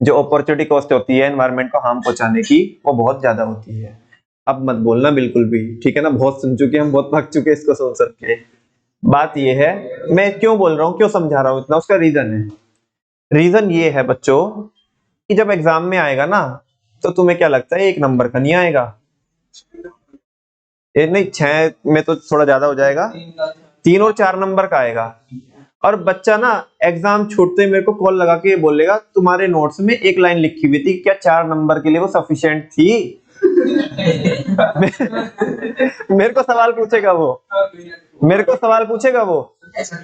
जो अपॉर्चुनिटी कॉस्ट होती है एनवायरमेंट को हार्म पहुंचाने की, वो बहुत ज्यादा होती है। अब मत बोलना बिल्कुल भी, ठीक है ना, बहुत सुन चुके हम, बहुत थक चुके इसको सुन सुन के। बात ये है, मैं क्यों बोल रहा हूँ, क्यों समझा रहा हूँ इतना, उसका रीजन है। रीजन ये है बच्चों कि जब एग्जाम में आएगा ना तो तुम्हें क्या लगता है 1 नंबर का नहीं आएगा, नहीं 6 में तो थोड़ा ज्यादा हो जाएगा, 3 और 4 नंबर का आएगा। और बच्चा ना एग्जाम छूटते ही मेरे को कॉल लगा के बोलेगा तुम्हारे नोट्स में 1 लाइन लिखी हुई थी, क्या 4 नंबर के लिए वो सफिशिएंट थी? मेरे को सवाल पूछेगा वो, मेरे को सवाल पूछेगा वो।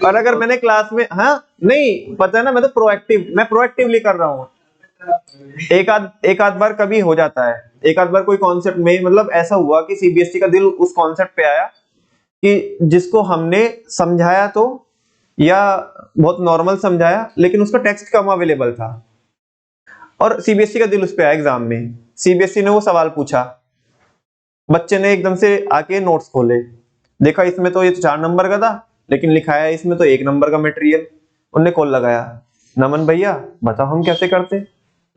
और अगर मैंने क्लास में, हाँ नहीं पता है ना, मैं प्रोएक्टिवली कर रहा हूँ। एक आध बार कभी हो जाता है, एक आध बार कोई कॉन्सेप्ट में, मतलब ऐसा हुआ कि सीबीएसई का दिल उस कॉन्सेप्ट पे आया कि जिसको हमने समझाया तो, या बहुत नॉर्मल समझाया, लेकिन उसका टेक्स्ट कम अवेलेबल था और सीबीएसई का दिल उस पे आया एग्जाम में। सीबीएसई ने वो सवाल पूछा, बच्चे ने एकदम से आके नोट्स खोले, देखा इसमें तो ये 4 नंबर का था, लेकिन लिखाया इसमें तो 1 नंबर का मटेरियल। उनने कॉल लगाया, नमन भैया बताओ हम कैसे करते,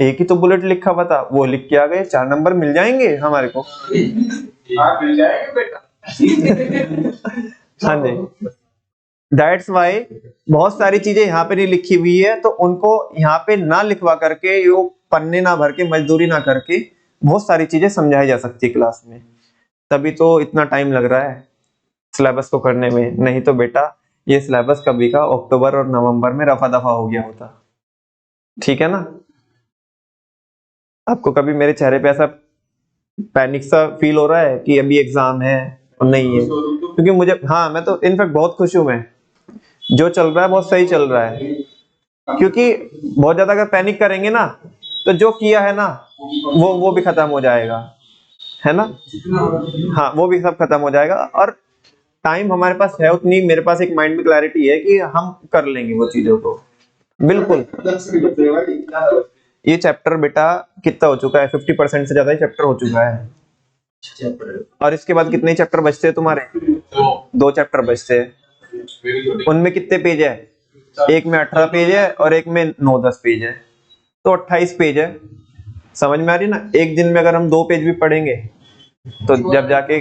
एक ही तो बुलेट लिखा हुआ था, वो लिख के आ गए, 4 नंबर मिल जाएंगे हमारे को। मिल जाएंगे बेटा। हाँ जी, दैट्स वाई बहुत सारी चीजें यहाँ पे नहीं लिखी हुई है, तो उनको यहाँ पे ना लिखवा करके, यो पन्ने ना भर के, मजदूरी ना करके बहुत सारी चीजें समझाई जा सकती है क्लास में। तभी तो इतना टाइम लग रहा है सिलेबस को करने में, नहीं तो बेटा ये सिलेबस कभी का अक्टूबर और नवंबर में रफा दफा हो गया होता, ठीक है ना। आपको कभी मेरे चेहरे पे ऐसा पैनिक सा फील हो रहा है कि अभी एग्जाम है और नहीं है? क्योंकि मुझे, हाँ मैं तो इनफैक्ट बहुत खुश हूं, मैं जो चल रहा है बहुत सही चल रहा है। क्योंकि बहुत ज्यादा अगर पैनिक करेंगे ना तो जो किया है ना वो भी खत्म हो जाएगा, है ना। हाँ वो भी सब खत्म हो जाएगा, और टाइम हमारे पास है उतनी, मेरे पास एक माइंड में क्लैरिटी है कि हम कर लेंगे वो चीजों को, बिल्कुल। ये चैप्टर बेटा कितना हो चुका है, 50% से ज्यादा ही चैप्टर हो चुका है। और इसके बाद कितने चैप्टर बचते हैं तुम्हारे? 2 चैप्टर बचते हैं। उनमें कितने पेज है? एक में 18 पेज है और एक में 9-10 पेज है, तो 28 पेज है। समझ में आ रही ना? एक दिन में अगर हम 2 पेज भी पढ़ेंगे तो जब जाके,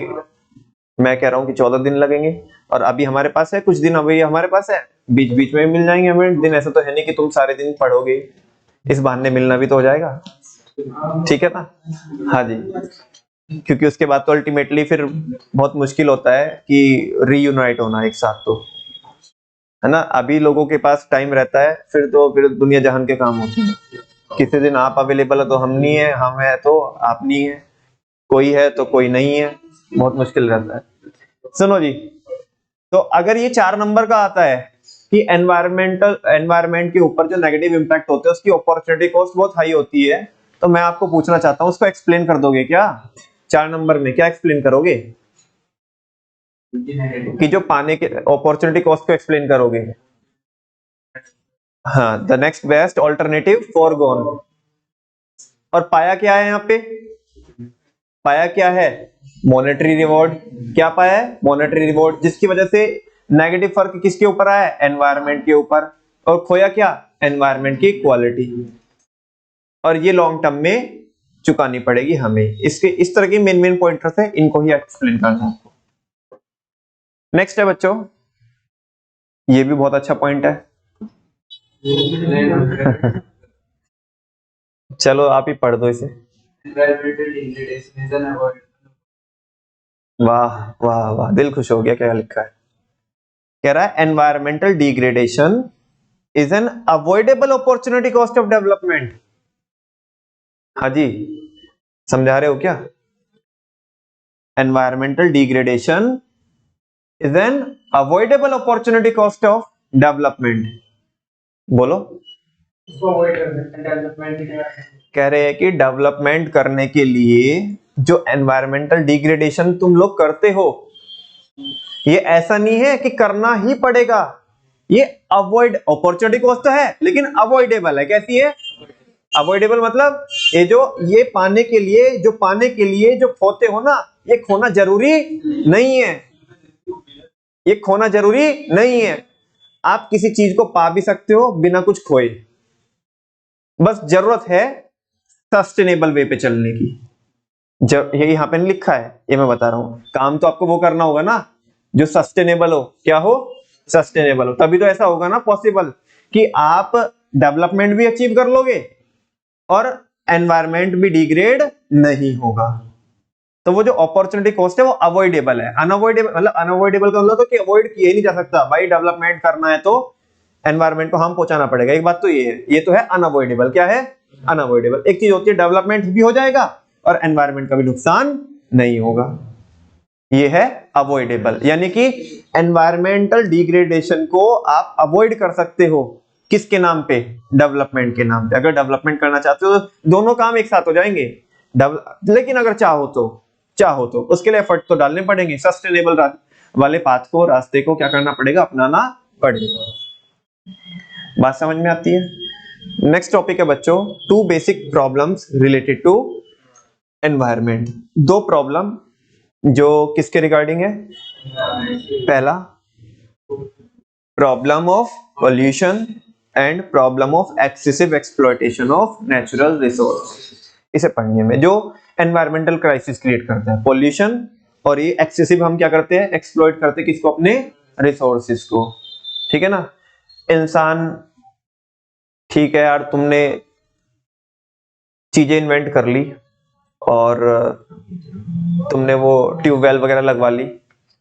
मैं कह रहा हूँ कि 14 दिन लगेंगे। और अभी हमारे पास है कुछ दिन, अभी हमारे पास है, बीच बीच में मिल जाएंगे हमें दिन। ऐसा तो है नहीं कि तुम सारे दिन पढ़ोगे, इस बहाने मिलना भी तो हो जाएगा, ठीक है ना। हाँ जी, क्योंकि उसके बाद तो अल्टीमेटली फिर बहुत मुश्किल होता है कि रीयूनाइट होना एक साथ, तो है ना। अभी लोगों के पास टाइम रहता है, फिर दुनिया जहान के काम होते हैं। किसी दिन आप अवेलेबल है तो हम नहीं है, हम है तो आप नहीं है, कोई है तो कोई नहीं है, बहुत मुश्किल रहता है। सुनो जी, तो अगर ये 4 नंबर का आता है कि एनवायरमेंट के ऊपर जो नेगेटिव इंपैक्ट होते हैं उसकी अपॉर्चुनिटी कॉस्ट बहुत हाई होती है, तो मैं आपको पूछना चाहता हूं उसको एक्सप्लेन कर दोगे क्या? 4 नंबर में क्या एक्सप्लेन करोगे? कि जो पाने के अपॉर्चुनिटी कॉस्ट को एक्सप्लेन करोगे। हाँ, the next best alternative foregone. और पाया क्या है यहाँ पे? पाया क्या है? Monetary reward. क्या पाया है? मॉनेटरी रिवॉर्ड, जिसकी वजह से नेगेटिव फर्क किसके ऊपर आया? एनवायरनमेंट के ऊपर। और खोया क्या? एनवायरनमेंट की क्वालिटी। और ये लॉन्ग टर्म में चुकानी पड़ेगी हमें। इसके इस तरह के मेन पॉइंटर्स है, इनको ही एक्सप्लेन करना है। नेक्स्ट है बच्चों, ये भी बहुत अच्छा पॉइंट है। चलो आप ही पढ़ दो इसे। वाह वाह वाह, दिल खुश हो गया। क्या लिखा है? कह रहा है environmental degradation is an avoidable opportunity cost of development. हाँ जी, समझा रहे हो क्या? Environmental degradation is an avoidable opportunity cost of development. बोलो। उसको अवॉइड कर सकते हैं, डेवलपमेंट ही नहीं। कह रहे हैं कि डेवलपमेंट करने के लिए जो एनवायरमेंटल डिग्रेडेशन तुम लोग करते हो, ये ऐसा नहीं है कि करना ही पड़ेगा, ये अवॉइड अपॉर्चुनिटी कॉस्ट तो है लेकिन अवॉइडेबल है। कैसी है? अवॉइडेबल मतलब ये पाने के लिए जो खोते हो ना, ये खोना जरूरी नहीं है, ये खोना जरूरी नहीं है। आप किसी चीज को पा भी सकते हो बिना कुछ खोए, बस जरूरत है सस्टेनेबल वे पे चलने की। जब ये यहाँ पे नहीं लिखा है, ये मैं बता रहा हूं, काम तो आपको वो करना होगा ना जो सस्टेनेबल हो। क्या हो? सस्टेनेबल हो, तभी तो ऐसा होगा ना पॉसिबल कि आप डेवलपमेंट भी अचीव कर लोगे और एनवायरमेंट भी डिग्रेड नहीं होगा। तो वो जो अपॉर्चुनिटी कॉस्ट है वो अवॉइडेबल है। अनअवॉइडेबल मतलब अनअवॉइडेबल का मतलब तो कि अवॉइड किया ही नहीं जा सकता। भाई डेवलपमेंट करना है तो एनवायरमेंट को हार्म पहुंचाना पड़ेगा, एक बात तो ये है। ये तो है अनअवॉइडेबल। क्या है? अनअवॉइडेबल। एक चीज होती है डेवलपमेंट भी हो जाएगा और एनवायरमेंट का भी नुकसान नहीं होगा, ये है अवॉइडेबल। यानी कि एनवायरमेंटल डिग्रेडेशन को आप अवॉइड कर सकते हो। किसके नाम पे? डेवलपमेंट के नाम पे। अगर डेवलपमेंट करना चाहते हो तो दोनों काम एक साथ हो जाएंगे। लेकिन अगर चाहो तो उसके लिए एफर्ट तो डालने पड़ेंगे। सस्टेनेबल वाले पाथ को, रास्ते को क्या करना पड़ेगा? अपनाना पड़ेगा। बात समझ में आती है? नेक्स्ट टॉपिक है बच्चों, 2 basic problems related to environment. 2 problem जो किसके रिगार्डिंग है? पहला, problem of pollution and problem of excessive exploitation of natural resource. इसे पढ़ने में जो एनवायरमेंटल क्राइसिस क्रिएट करता है, पोल्यूशन और ये एक्सेसिव हम क्या करते हैं? एक्सप्लॉइट करते हैं किसको? अपने रिसोर्सेज को। ठीक है ना? इंसान, ठीक है यार, तुमने चीजें इन्वेंट कर ली और तुमने वो ट्यूबवेल वगैरह लगवा ली,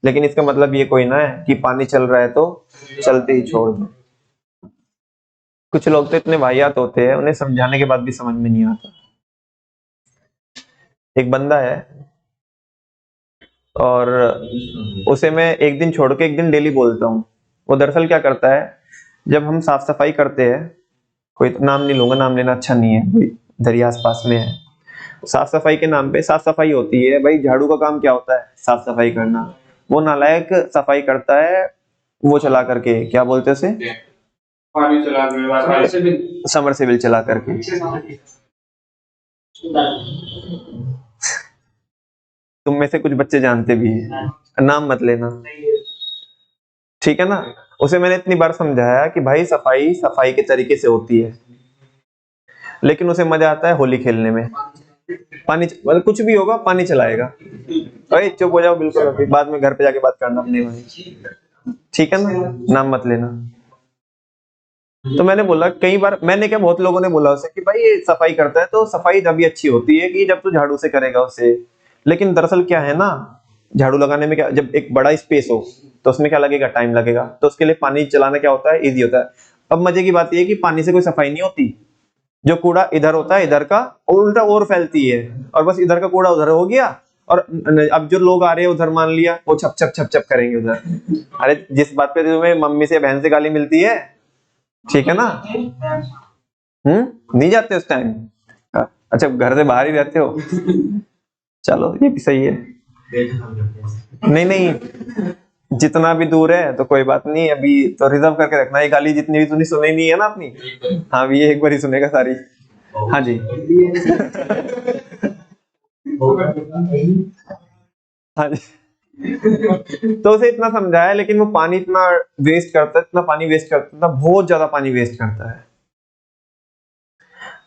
लेकिन इसका मतलब ये कोई ना है कि पानी चल रहा है तो चलते ही छोड़ दो। कुछ लोग तो इतने वाहियात होते हैं, उन्हें समझाने के बाद भी समझ में नहीं आता। एक बंदा है और उसे मैं एक दिन छोड़ के एक दिन डेली बोलता हूँ। वो दरअसल क्या करता है, जब हम साफ सफाई करते हैं, कोई तो नाम नहीं लूंगा, नाम लेना अच्छा नहीं है, कोई दरिया आस पास में है, साफ सफाई के नाम पे साफ सफाई होती है। भाई झाड़ू का काम क्या होता है? साफ सफाई करना। वो नालायक सफाई करता है वो चला करके, क्या बोलते हैं उसे? पानी चला के, समरसेबिल चला करके। तुम में से कुछ बच्चे जानते भी हैं, नाम मत लेना, ठीक है ना? उसे मैंने इतनी बार समझाया कि भाई सफाई सफाई के तरीके से होती है, लेकिन उसे मजा आता है होली खेलने में। पानी मतलब कुछ भी होगा, पानी चलाएगा। भाई चुप हो जाओ बिल्कुल, अभी बाद में घर पे जाके बात करना अपने भाई, ठीक है ना? नाम मत लेना। तो मैंने बोला कई बार, मैंने क्या, बहुत लोगों ने बोला उसे कि भाई ये सफाई करता है तो सफाई तभी अच्छी होती है कि जब तू झाड़ू से करेगा उसे। लेकिन दरअसल क्या है ना, झाड़ू लगाने में क्या, जब एक बड़ा स्पेस हो तो उसमें क्या लगेगा? टाइम लगेगा। तो उसके लिए पानी चलाना क्या होता है? इजी होता है। अब मजे की बात यह है कि पानी से कोई सफाई नहीं होती। जो कूड़ा इधर होता है, इधर का और उल्टा और फैलती है, और बस इधर का कूड़ा उधर हो गया, और अब जो लोग आ रहे हैं उधर मान लिया वो छप छप छप छप करेंगे उधर। अरे जिस बात पे तुम्हें मम्मी से बहन से गाली मिलती है, ठीक है ना? नहीं जाते उस टाइम? अच्छा घर से बाहर ही रहते हो, चलो ये भी सही है। नहीं नहीं, जितना भी दूर है तो कोई बात नहीं, अभी तो रिजर्व करके रखना। ये गाली जितनी भी तूने सुनी नहीं है ना अपनी, हाँ ये एक बार ही सुनेगा सारी। हाँ जी हाँ जी। तो उसे इतना समझाया, लेकिन वो पानी इतना वेस्ट करता है, इतना पानी वेस्ट करता है, बहुत ज्यादा पानी वेस्ट करता है।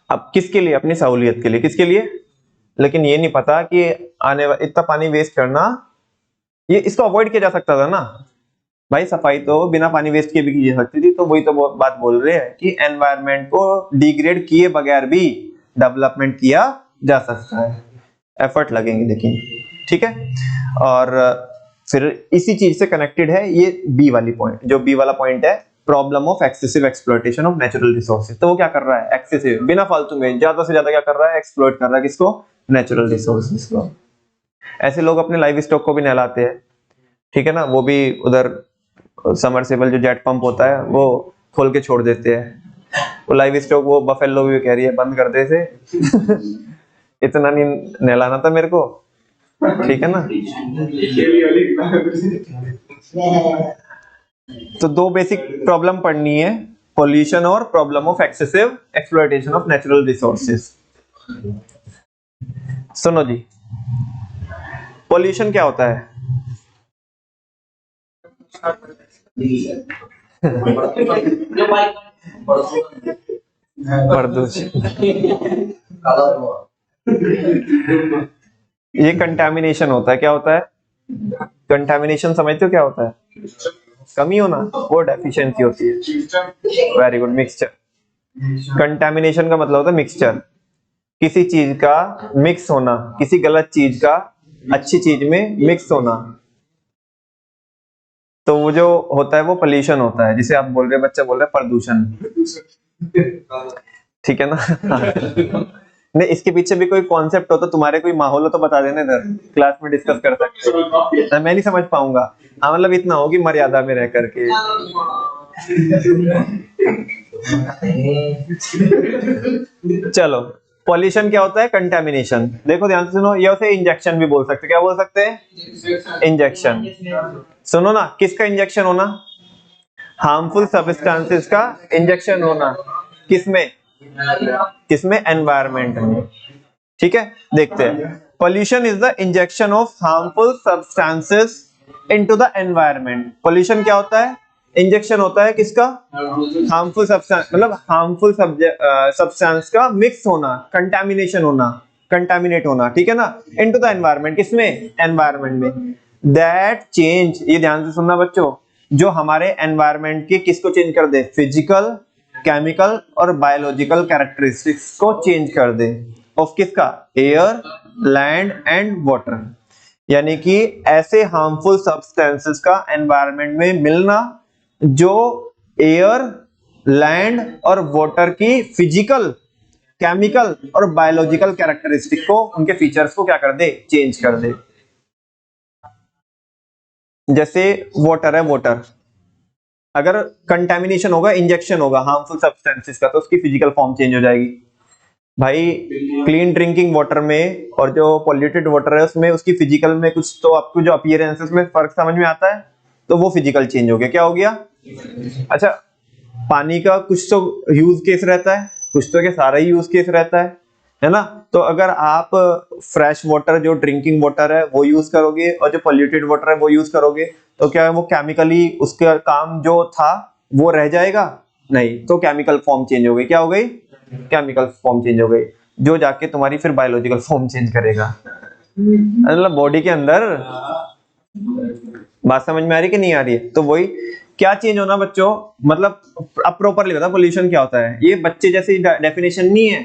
अब किसके लिए? अपनी सहूलियत के लिए। किसके लिए? लेकिन ये नहीं पता कि इतना पानी वेस्ट करना, ये इसको अवॉइड किया जा सकता था ना भाई। सफाई तो बिना पानी वेस्ट किए भी की जा सकती थी। तो वही तो बात बोल रहे हैं कि एनवायरनमेंट को डिग्रेड किए बगैर भी डेवलपमेंट किया जा सकता है, एफर्ट लगेंगे लेकिन, ठीक है। और फिर इसी चीज से कनेक्टेड है ये बी वाली पॉइंट, जो बी वाला पॉइंट है, problem of excessive exploitation of natural resources. तो वो क्या कर रहा है, एक्सेसिव, बिना फालतू में ज्यादा से ज्यादा क्या कर रहा है, एक्सप्लॉयट कर रहा है किसको, नेचुरल रिसोर्सेज को। ऐसे लोग अपने लाइव स्टॉक को भी नहलाते हैं, ठीक है ना, वो भी उधर समरसेबल जो जेट पंप होता है वो खोल के छोड़ देते हैं। वो लाइव स्टॉक, वो बफेलो भी कह रही है बंद कर दे से इतना नहीं नहलाना था मेरे को, ठीक है ना। तो दो बेसिक प्रॉब्लम पढ़नी है, पोल्यूशन और problem of excessive exploitation of natural resources. सुनो जी, पोल्यूशन क्या होता है? प्रदूषण, ये कंटामिनेशन होता है। क्या होता है कंटामिनेशन, समझते हो क्या होता है? कमी होना, वो डेफिशिएंसी होती है। Very good, mixture. कंटामिनेशन का मतलब होता है मिक्सचर, किसी चीज का मिक्स होना, किसी गलत चीज का अच्छी चीज में मिक्स होना, तो वो जो होता है वो पोल्यूशन होता है। जिसे आप बोल रहे, बच्चा बोल रहे प्रदूषण, ठीक है ना। नहीं, इसके पीछे भी कोई कॉन्सेप्ट हो तो तुम्हारे कोई माहौल हो तो बता देना, इधर क्लास में डिस्कस कर सकते हैं। मैं नहीं समझ पाऊंगा, हाँ मतलब इतना हो कि मर्यादा में रह करके। चलो, पॉल्यूशन क्या होता है, कंटामिनेशन। देखो ध्यान से सुनो, ये उसे इंजेक्शन भी बोल सकते, क्या बोल सकते हैं, इंजेक्शन। सुनो ना, किसका इंजेक्शन होना, हार्मफुल सब्सटेंसेस का इंजेक्शन होना, किसमें, किसमें, एनवायरनमेंट में, ठीक है। देखते हैं, pollution is the injection of harmful substances into the environment. Pollution क्या होता है, इंजेक्शन होता है किसका, हार्मफुल सब्सटेंस, मतलब हार्मफुल सब्सटेंस का मिक्स होना, कंटामिनेशन होना, कंटामिनेट होना, ठीक है ना, इनटू द एनवायरनमेंट, किसमें, एनवायरनमेंट में। दैट चेंज, ये ध्यान से सुनना बच्चों, जो हमारे एनवायरनमेंट के किसको चेंज कर दे, फिजिकल, केमिकल और बायोलॉजिकल कैरेक्टरिस्टिक्स को चेंज कर दे, ऑफ किसका, एयर, लैंड एंड वाटर। यानी कि ऐसे हार्मफुल सब्सटेंसेस का एनवायरनमेंट में मिलना जो एयर, लैंड और वाटर की फिजिकल, केमिकल और बायोलॉजिकल कैरेक्टरिस्टिक को, उनके फीचर्स को क्या कर दे, चेंज कर दे। जैसे वाटर है, वाटर अगर कंटामिनेशन होगा, इंजेक्शन होगा हार्मफुल सब्सटेंसेस का, तो उसकी फिजिकल फॉर्म चेंज हो जाएगी भाई। क्लीन ड्रिंकिंग वाटर में और जो पॉल्यूटेड वाटर है उसमें, उसकी फिजिकल में कुछ तो आपको जो अपीयरेंसेस में फर्क समझ में आता है, तो वो फिजिकल चेंज हो गया। क्या हो गया, अच्छा, पानी का कुछ तो यूज केस रहता है, कुछ तो क्या सारा ही यूज केस रहता है ना। तो अगर आप फ्रेश वाटर, जो ड्रिंकिंग वाटर है वो यूज करोगे, और जो पॉल्यूटेड वाटर है वो यूज करोगे, तो क्या है वो केमिकली उसका काम जो था वो रह जाएगा, नहीं, तो केमिकल फॉर्म चेंज हो गई। क्या हो गई, केमिकल फॉर्म चेंज हो गई, जो जाके तुम्हारी फिर बायोलॉजिकल फॉर्म चेंज करेगा, मतलब बॉडी के अंदर। बात समझ में आ रही कि नहीं आ रही है? तो वही क्या चेंज होना बच्चों, मतलब अब प्रॉपरली बता पोल्यूशन क्या होता है। ये बच्चे जैसी डेफिनेशन नहीं है,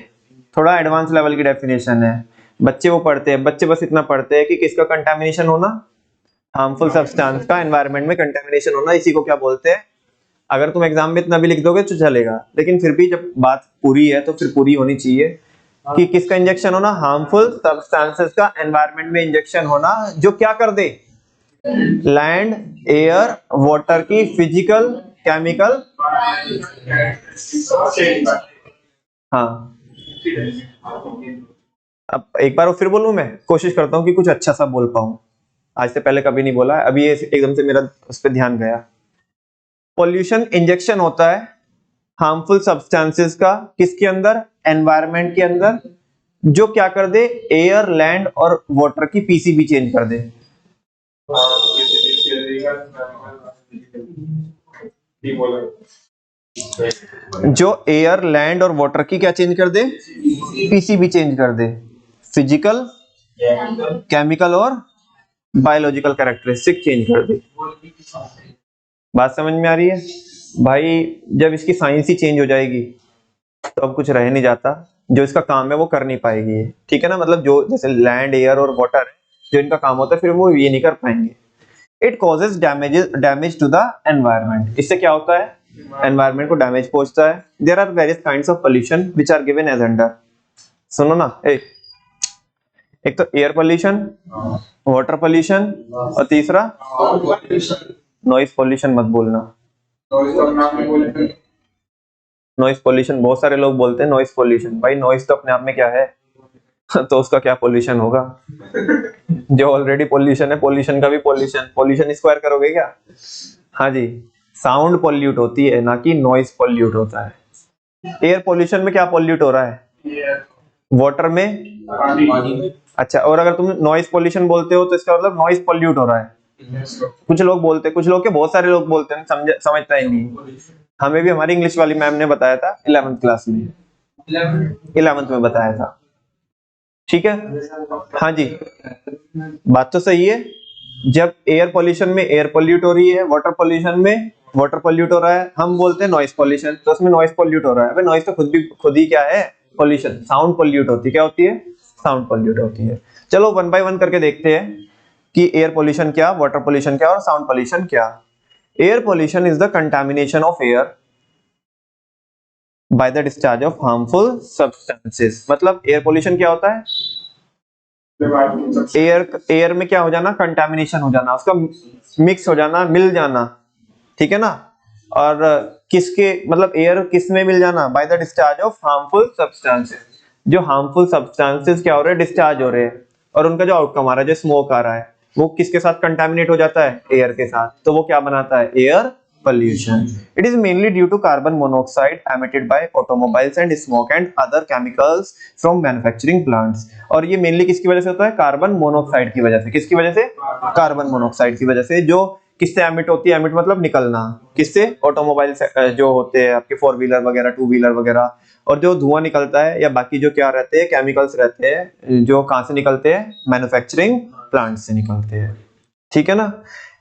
थोड़ा एडवांस लेवल की डेफिनेशन है। बच्चे वो पढ़ते हैं, बच्चे बस इतना पढ़ते हैं कि किसका कंटामिनेशन होना, हार्मफुल सब्सटेंस का एनवायरनमेंट में कंटामिनेशन होना, इसी को क्या बोलते हैं। अगर तुम एग्जाम में इतना भी लिख दोगे तो चलेगा, लेकिन फिर भी जब बात पूरी है तो फिर पूरी होनी चाहिए कि किसका इंजेक्शन होना, हार्मफुल सब्सटेंसेस का एनवायरनमेंट में इंजेक्शन होना, जो क्या कर दे, लैंड, एयर, वाटर की फिजिकल, केमिकल, हाँ। अब एक बार फिर बोलूं, मैं कोशिश करता हूं कि कुछ अच्छा सा बोल पाऊं, आज से पहले कभी नहीं बोला, अभी ये एकदम से मेरा उस पर ध्यान गया। पोल्यूशन इंजेक्शन होता है हार्मफुल सब्सटेंसेस का, किसके अंदर, एनवायरनमेंट के अंदर, जो क्या कर दे, एयर, लैंड और वाटर की पीसीबी चेंज कर दे। जो एयर, लैंड और वाटर की क्या चेंज कर दे, पीसीबी चेंज कर दे। फिजिकल, केमिकल और बायोलॉजिकल कैरेक्टरिस्टिक चेंज कर दी। बात समझ में आ रही है भाई? जब इसकी साइंस ही चेंज हो जाएगी तो अब कुछ रह नहीं जाता, जो इसका काम है वो कर नहीं पाएगी ये, ठीक है ना? मतलब जो जैसे लैंड, एयर और वाटर है, जो इनका काम होता है, फिर वो ये नहीं कर पाएंगे। It causes damage to the environment. इससे क्या होता है? एनवायरमेंट को डैमेज पहुंचता है। There are various kinds of pollution which are given as under. सुनो ना, एक तो एयर पोल्यूशन, वाटर पोल्यूशन, और तीसरा नॉइज पोल्यूशन। मत बोलना नॉइज पोल्यूशन, बहुत सारे लोग बोलते हैं नॉइज पोल्यूशन। भाई नॉइज तो अपने आप में क्या है? तो उसका क्या पोल्यूशन होगा? जो ऑलरेडी पोल्यूशन है, पोल्यूशन का भी पोल्यूशन स्क्वायर करोगे क्या? हाँ जी, साउंड पोल्यूट होती है, ना कि नॉइज पोल्यूट होता है। एयर पोल्यूशन में क्या पोल्यूट हो रहा है? वाटर में। अच्छा, और अगर तुम नॉइज पोल्यूशन बोलते हो तो इसका मतलब नॉइज पोल्यूट हो रहा है। कुछ लोग बोलते हैं, कुछ लोग के बहुत सारे लोग बोलते हैं, समझता ही नहीं। हमें भी हमारी इंग्लिश वाली मैम ने बताया था 11th क्लास में, 11th में बताया था, ठीक है? हाँ जी, बात तो सही है। जब एयर पोल्यूशन में एयर पोल्यूट हो रही है, वाटर पोल्यूशन में वाटर पोल्यूट हो रहा है, हम बोलते हैं नॉइज पोल्यूशन, तो उसमें नॉइज पोल्यूट हो रहा है। नॉइज तो खुद ही क्या है? पोल्यूशन। साउंड पोल्यूट होती है, क्या होती है? साउंड पोल्यूट होती है। चलो 1 by 1 करके देखते हैं कि एयर पोल्यूशन क्या, वाटर पोल्यूशन क्या और साउंड पोल्यूशन क्या। Air pollution is the contamination of air by the discharge of harmful substances. मतलब एयर पोल्यूशन क्या होता है? एयर में क्या हो जाना? कंटामिनेशन हो जाना, उसका मिक्स हो जाना, मिल जाना, ठीक है ना? और किसके मतलब एयर किस में मिल जाना? By the discharge of harmful substances. जो हार्मफुल सब्सटेंसेस क्या हो रहे हैं? डिस्चार्ज हो रहे हैं, और उनका जो आउटकम आ रहा है, जो स्मोक आ रहा है, वो किसके साथ कंटामिनेट हो जाता है? एयर के साथ। तो वो क्या बनाता है? Air pollution. It is mainly due to carbon monoxide emitted by automobiles and smoke and other chemicals from manufacturing plants. और ये मेनली किसकी वजह से होता है? कार्बन मोनोऑक्साइड की वजह से। किसकी वजह से? कार्बन मोनोऑक्साइड की वजह से, जो किससे एमिट होती है? एमिट मतलब निकलना, किससे? ऑटोमोबाइल से, जो होते हैं आपके 4 व्हीलर वगैरह, 2 व्हीलर वगैरह। और जो धुआं निकलता है या बाकी जो क्या रहते हैं, केमिकल्स रहते हैं, जो कहां से निकलते हैं? मैन्युफैक्चरिंग प्लांट से निकलते हैं, ठीक है ना?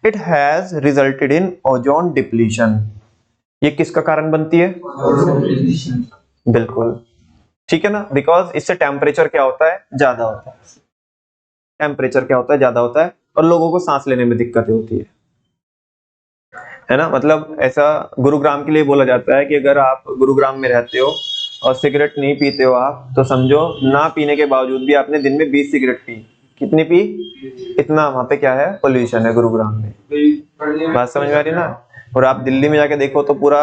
It has resulted in ozone depletion. ये किसका कारण बनती है? बिल्कुल, ठीक है ना? बिकॉज इससे टेम्परेचर क्या होता है? ज्यादा होता है। टेम्परेचर क्या होता है? ज्यादा होता है, और लोगों को सांस लेने में दिक्कतें होती है ना? मतलब ऐसा गुरुग्राम के लिए बोला जाता है कि अगर आप गुरुग्राम में रहते हो और सिगरेट नहीं पीते हो आप, तो समझो ना पीने के बावजूद भी आपने दिन में 20 सिगरेट पी। कितनी पी? इतना वहां पे क्या है? पोल्यूशन है गुरुग्राम में। बात समझ में आ रही ना? और आप दिल्ली में जाके देखो तो पूरा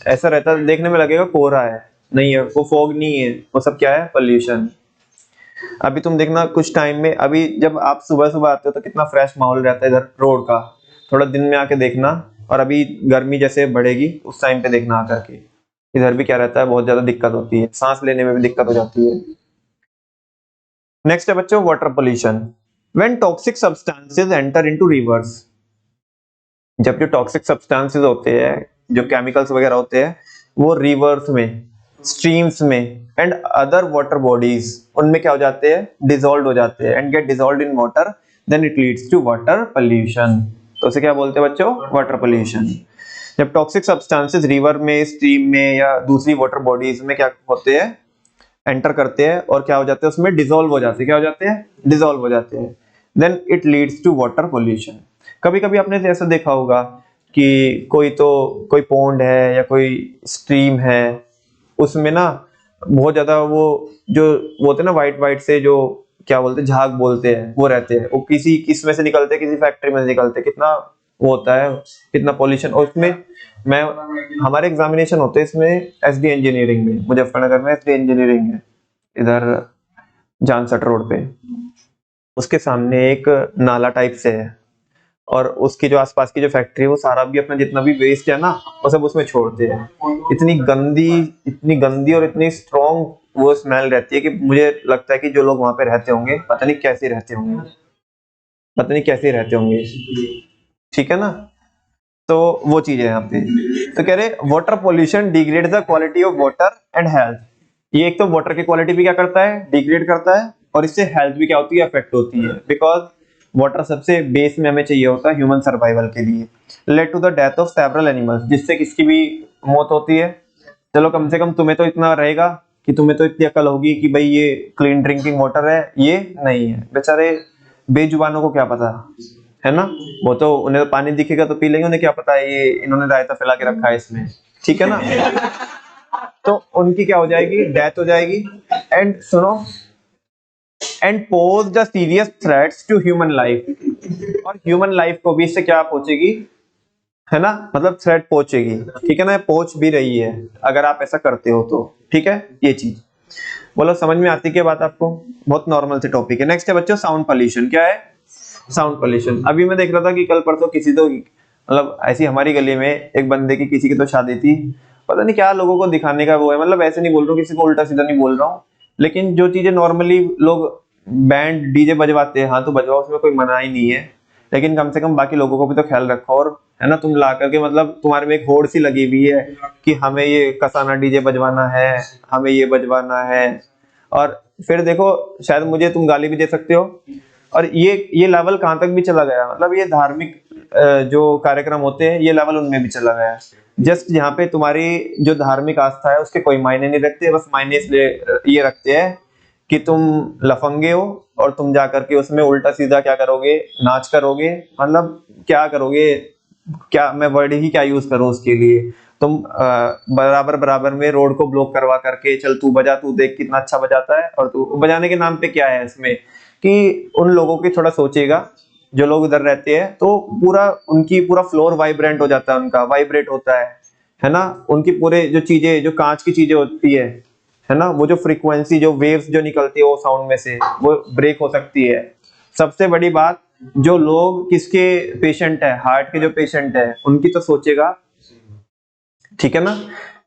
ऐसा रहता है, देखने में लगेगा कोहरा है, नहीं है, वो फॉग नहीं है, वो सब क्या है? पोल्यूशन। अभी तुम देखना कुछ टाइम में, अभी जब आप सुबह सुबह आते हो तो कितना फ्रेश माहौल रहता है इधर रोड का। थोड़ा दिन में आके देखना, और अभी गर्मी जैसे बढ़ेगी उस टाइम पे देखना आकर के, इधर भी क्या रहता है? बहुत ज्यादा दिक्कत होती है, सांस लेने में भी दिक्कत हो जाती है। नेक्स्ट है बच्चों water pollution. When toxic substances enter into reverse. जब जो टॉक्सिक सब्सटेंसेस होते हैं, जो केमिकल्स वगैरह होते हैं, वो रिवर्स में, स्ट्रीम्स में एंड अदर वाटर बॉडीज, उनमें क्या हो जाते हैं? डिसॉल्व हो जाते हैं, and get dissolved in water, then it leads to water pollution. तो उसे क्या बोलते हैं बच्चों? Water pollution. जब टॉक्सिक सब्सटेंसेस रिवर में, स्ट्रीम में या दूसरी वाटर बॉडीज में क्या होते हैं? एंटर करते हैं, और क्या हो जाते हैं? उसमें डिसॉल्व हो जाते हैं। क्या हो जाते हैं? डिसॉल्व हो जाते हैं। Then it leads to water pollution. कभी कभी आपने ऐसा देखा होगा कि कोई पॉन्ड है या कोई स्ट्रीम है, उसमें ना बहुत ज्यादा वो होते हैं ना वाइट वाइट से, जो क्या बोलते हैं? झाग बोलते हैं, वो रहते हैं। वो किसी किस में से निकलते हैं? किसी फैक्ट्री में से निकलते हैं। कितना वो होता है, कितना पॉल्यूशन। और उसमें हमारे एग्जामिनेशन होते हैं इसमें एसडी इंजीनियरिंग में, मुजफ्फरनगर में एसडी इंजीनियरिंग है, इधर जानसट रोड पे। उसके सामने एक नाला टाइप से है, और उसकी जो आसपास की जो फैक्ट्री है, वो सारा भी अपना जितना भी वेस्ट है ना, वो सब उसमें छोड़ते हैं। इतनी गंदी और इतनी स्ट्रॉन्ग वो स्मेल रहती है कि मुझे लगता है कि जो लोग वहां पे रहते होंगे, पता नहीं कैसे रहते होंगे, ठीक है ना? तो वो चीज है यहाँ पे। तो कह रहे water pollution degrades the quality of water and health. ये एक तो वाटर की क्वालिटी भी क्या करता है? डिग्रेड करता है, और इससे हेल्थ भी क्या होती है, अफेक्ट होती है, बिकॉज वाटर सबसे बेस में हमें चाहिए होता है ह्यूमन सर्वाइवल के लिए। Led to the death of several animals, जिससे किसकी भी मौत होती है। चलो कम से कम तुम्हें तो इतना रहेगा कि तुम्हें तो इतनी अकल होगी कि भाई ये क्लीन ड्रिंकिंग वाटर है, ये नहीं है। बेचारे बेजुबानों को क्या पता, है ना, वो तो उन्हें तो पानी दिखेगा तो पी लेंगे, उन्हें क्या पता है ये इन्होंने रायता फैला के रखा है इसमें, ठीक है ना। तो उनकी क्या हो जाएगी, डेथ हो जाएगी। एंड सुनो, and pose the serious threats to human life, और ह्यूमन लाइफ को भी इससे क्या पहुंचेगी, है ना, मतलब थ्रेट पहुंचेगी, ठीक है ना, पहुंच भी रही है अगर आप ऐसा करते हो तो, ठीक है। ये चीज बोलो समझ में आती है बात आपको, बहुत नॉर्मल से टॉपिक है। नेक्स्ट है बच्चों साउंड पोल्यूशन। क्या है साउंड पोल्यूशन? अभी मैं देख रहा था कि कल परसों किसी तो मतलब ऐसी हमारी गली में एक बंदे की किसी की तो शादी थी, पता नहीं क्या लोगों को दिखाने का वो है, मतलब ऐसे नहीं बोल रहा हूँ, किसी को उल्टा सीधा नहीं बोल रहा हूँ, लेकिन जो चीजें नॉर्मली लोग बैंड डीजे बजवाते हैं, हाँ तो बजवाओ, उसमें कोई मना ही नहीं है, लेकिन कम से कम बाकी लोगों को भी तो ख्याल रखो। और है ना, तुम ला करके मतलब तुम्हारे में एक होड़ सी लगी हुई है कि हमें ये कसाना डीजे बजवाना है, हमें ये बजवाना है, और फिर देखो शायद मुझे तुम गाली भी दे सकते हो। और ये लेवल कहाँ तक भी चला गया, मतलब ये धार्मिक जो कार्यक्रम होते हैं ये लेवल उनमें भी चला गया। जस्ट यहाँ पे तुम्हारी जो धार्मिक आस्था है उसके कोई मायने नहीं रखते, बस मायने इसलिए ये रखते हैं कि तुम लफंगे हो और तुम जा करके उसमें उल्टा सीधा क्या करोगे, नाच करोगे, मतलब क्या करोगे, क्या मैं वर्ड ही क्या यूज करूं उसके लिए। तुम बराबर बराबर में रोड को ब्लॉक करवा करके चल तू बजा, तू देख कितना अच्छा बजाता है, और तू बजाने के नाम पे क्या है इसमें कि उन लोगों की थोड़ा सोचेगा जो लोग उधर रहते हैं, तो पूरा उनकी पूरा फ्लोर वाइब्रेंट हो जाता है, उनका वाइब्रेट होता है ना, उनकी पूरे जो चीजें जो कांच की चीजें होती है ना, वो जो फ्रीक्वेंसी जो वेव्स जो निकलती है वो साउंड में से वो ब्रेक हो सकती है। सबसे बड़ी बात, जो लोग किसके पेशेंट है, हार्ट के जो पेशेंट है उनकी तो सोचेगा, ठीक है ना।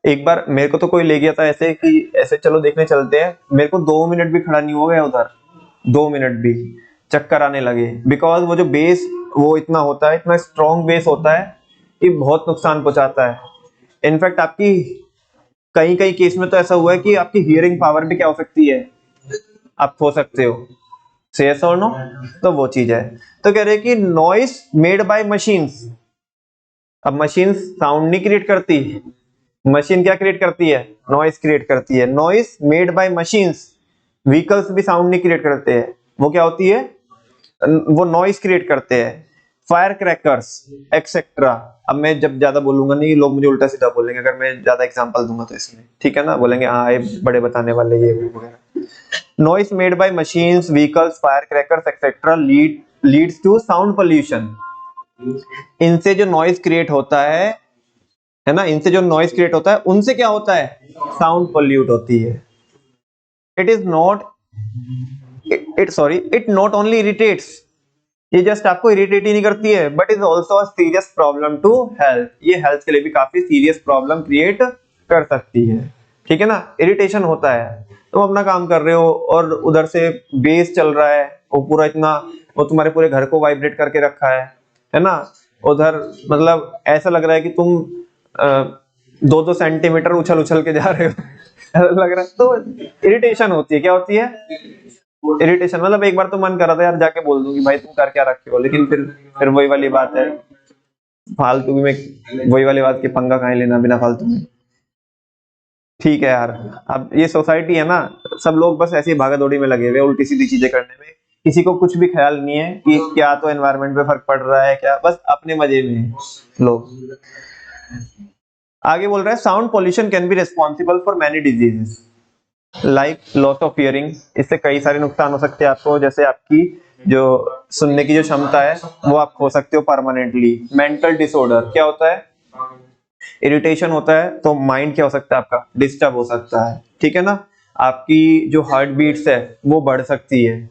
एक बार मेरे को तो कोई ले गया था ऐसे कि ऐसे चलो देखने चलते हैं, मेरे को 2 मिनट भी खड़ा नहीं हो गया उधर, 2 मिनट भी, चक्कर आने लगे, बिकॉज वो जो बेस वो इतना होता है, इतना स्ट्रॉन्ग बेस होता है कि बहुत नुकसान पहुंचाता है। इनफैक्ट आपकी कई कई केस में तो ऐसा हुआ है कि आपकी हियरिंग पावर भी क्या हो सकती है, आप खो सकते हो, से यस और नो। तो वो चीज है। तो कह रहे हैं कि नॉइस मेड बाय मशीन्स, अब मशीन साउंड नहीं क्रिएट करती, मशीन क्या क्रिएट करती है, नॉइस क्रिएट करती है। Noise made by machines, vehicles भी साउंड नहीं क्रिएट करते हैं, वो क्या होती है, वो नॉइस क्रिएट करते हैं। फायर क्रैकर्स एक्सेट्रा, अब मैं जब ज्यादा बोलूंगा नहीं लोग मुझे उल्टा सीधा बोलेंगे अगर मैं ज्यादा एग्जांपल दूंगा तो इसमें, ठीक है ना, बोलेंगे हाँ ये बड़े बताने वाले ये वगैरह। Noise made by machines, vehicles, fire crackers etcetera leads to sound pollution. इनसे जो नॉइस क्रिएट होता है ना, इनसे जो नॉइस क्रिएट होता है उनसे क्या होता है, साउंड पोल्यूट होती है। It is not it not only irritates, ये जस्ट आपको इरिटेट ही नहीं करती है, but is also a serious problem to health, ये हेल्थ के लिए भी काफी सीरियस प्रॉब्लम क्रिएट कर सकती है, ठीक है ना। इरिटेशन होता है, तुम अपना काम कर रहे हो और उधर से बेस चल रहा है, वो पूरा इतना वो तुम्हारे पूरे घर को वाइब्रेट करके रखा है ना, उधर मतलब ऐसा लग रहा है कि तुम 2-2 सेंटीमीटर उछल उछल के जा रहे हो ऐसा लग रहा है, तो इरिटेशन होती है। क्या होती है, इरिटेशन, मतलब एक बार तो मन कर रहा था यार जाके बोल दूं कि भाई तुम कर क्या रखे हो, लेकिन फिर वही वाली बात है, फालतू में वही वाली बात की पंगा कहाँ लेना बिना फालतू में, ठीक है यार। अब ये सोसाइटी है ना, सब लोग बस ऐसी भागा दौड़ी में लगे हुए उल्टी सीधी चीजें करने में, किसी को कुछ भी ख्याल नहीं है कि क्या तो एनवायरनमेंट पे फर्क पड़ रहा है, क्या बस अपने मजे में है लोग। आगे बोल रहा है sound pollution can be responsible for many diseases like loss of hearing, इससे कई सारे नुकसान हो सकते हैं आपको, जैसे आपकी जो सुनने की जो क्षमता है वो आप खो सकते हो परमानेंटली। मेंटल डिसऑर्डर क्या होता है, इरिटेशन होता है, तो माइंड क्या हो सकता है आपका, डिस्टर्ब हो सकता है, ठीक है ना। आपकी जो हार्ट बीट्स है वो बढ़ सकती है,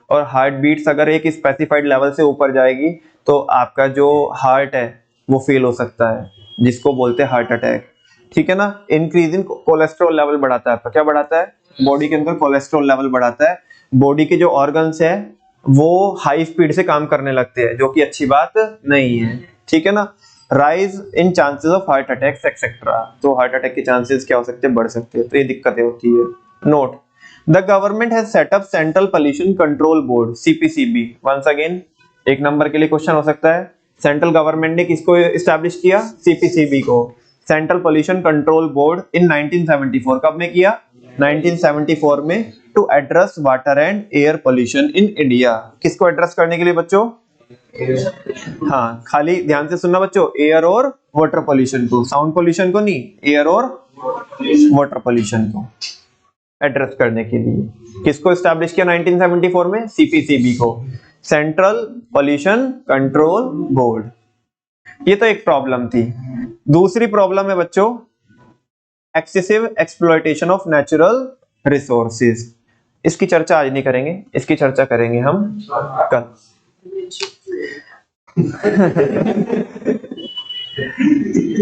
और हार्ट बीट्स अगर एक स्पेसिफाइड लेवल से ऊपर जाएगी तो आपका जो हार्ट है वो फेल हो सकता है, जिसको बोलते हैं हार्ट अटैक, ठीक है ना। इंक्रीजिंग कोलेस्ट्रॉल लेवल बढ़ाता है आपका, क्या बढ़ाता है, बॉडी के अंदर कोलेस्ट्रॉल लेवल बढ़ाता है, बॉडी के जो ऑर्गन्स है वो हाई स्पीड से काम करने लगते हैं, जो कि अच्छी बात नहीं है, ठीक है ना। Rise in chances of heart attacks etcetera, तो हार्ट अटैक के चांसेस क्या हो सकते हैं, बढ़ सकते हैं, तो ये दिक्कतें होती है। Note, the government has set up central pollution control board CPCB। Once again एक नंबर के लिए क्वेश्चन हो सकता है, सेंट्रल गवर्नमेंट ने किसको एस्टैब्लिश किया? CPCB को, central pollution control board in 1974। कब में किया? 1974 में, to address water and air pollution in India. किसको एड्रेस करने के लिए बच्चों? हाँ, खाली ध्यान से सुनना बच्चों, एयर और वाटर पोल्यूशन को, साउंड पोल्यूशन को नहीं, एयर और वाटर पोल्यूशन को एड्रेस करने के लिए। किसको एस्टैब्लिश किया 1974 में? CPCB को, सेंट्रल पोल्यूशन कंट्रोल बोर्ड। ये तो एक प्रॉब्लम थी। दूसरी प्रॉब्लम है बच्चों excessive exploitation of natural resources. इसकी चर्चा आज नहीं करेंगे, इसकी चर्चा करेंगे हम कल।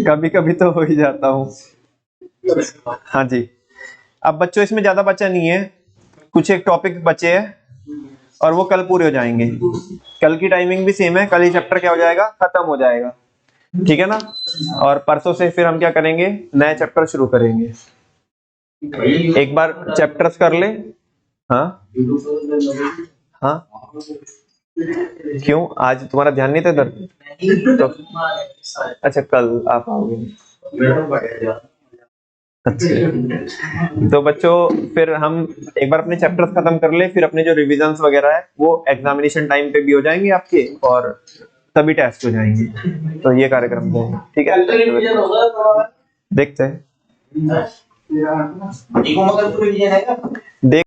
कभी कभी तो हो ही जाता हूँ। हाँ जी, अब बच्चों इसमें ज्यादा बचा नहीं है, कुछ एक टॉपिक बचे हैं और वो कल पूरे हो जाएंगे। कल की टाइमिंग भी सेम है, कल ही चैप्टर क्या हो जाएगा? खत्म हो जाएगा, ठीक है ना? और परसों से फिर हम क्या करेंगे? नए चैप्टर शुरू करेंगे। एक बार चैप्टर्स कर ले। हाँ हाँ, क्यों आज तुम्हारा ध्यान नहीं था इधर? तो अच्छा, कल आप आओगे। अच्छा, तो बच्चों फिर हम एक बार अपने चैप्टर्स खत्म कर ले, फिर अपने जो रिविजन्स वगैरह है वो एग्जामिनेशन टाइम पे भी हो जाएंगे आपके, और तभी टेस्ट हो जाएंगे। तो ये कार्यक्रम है, ठीक है? देखते हैं। देख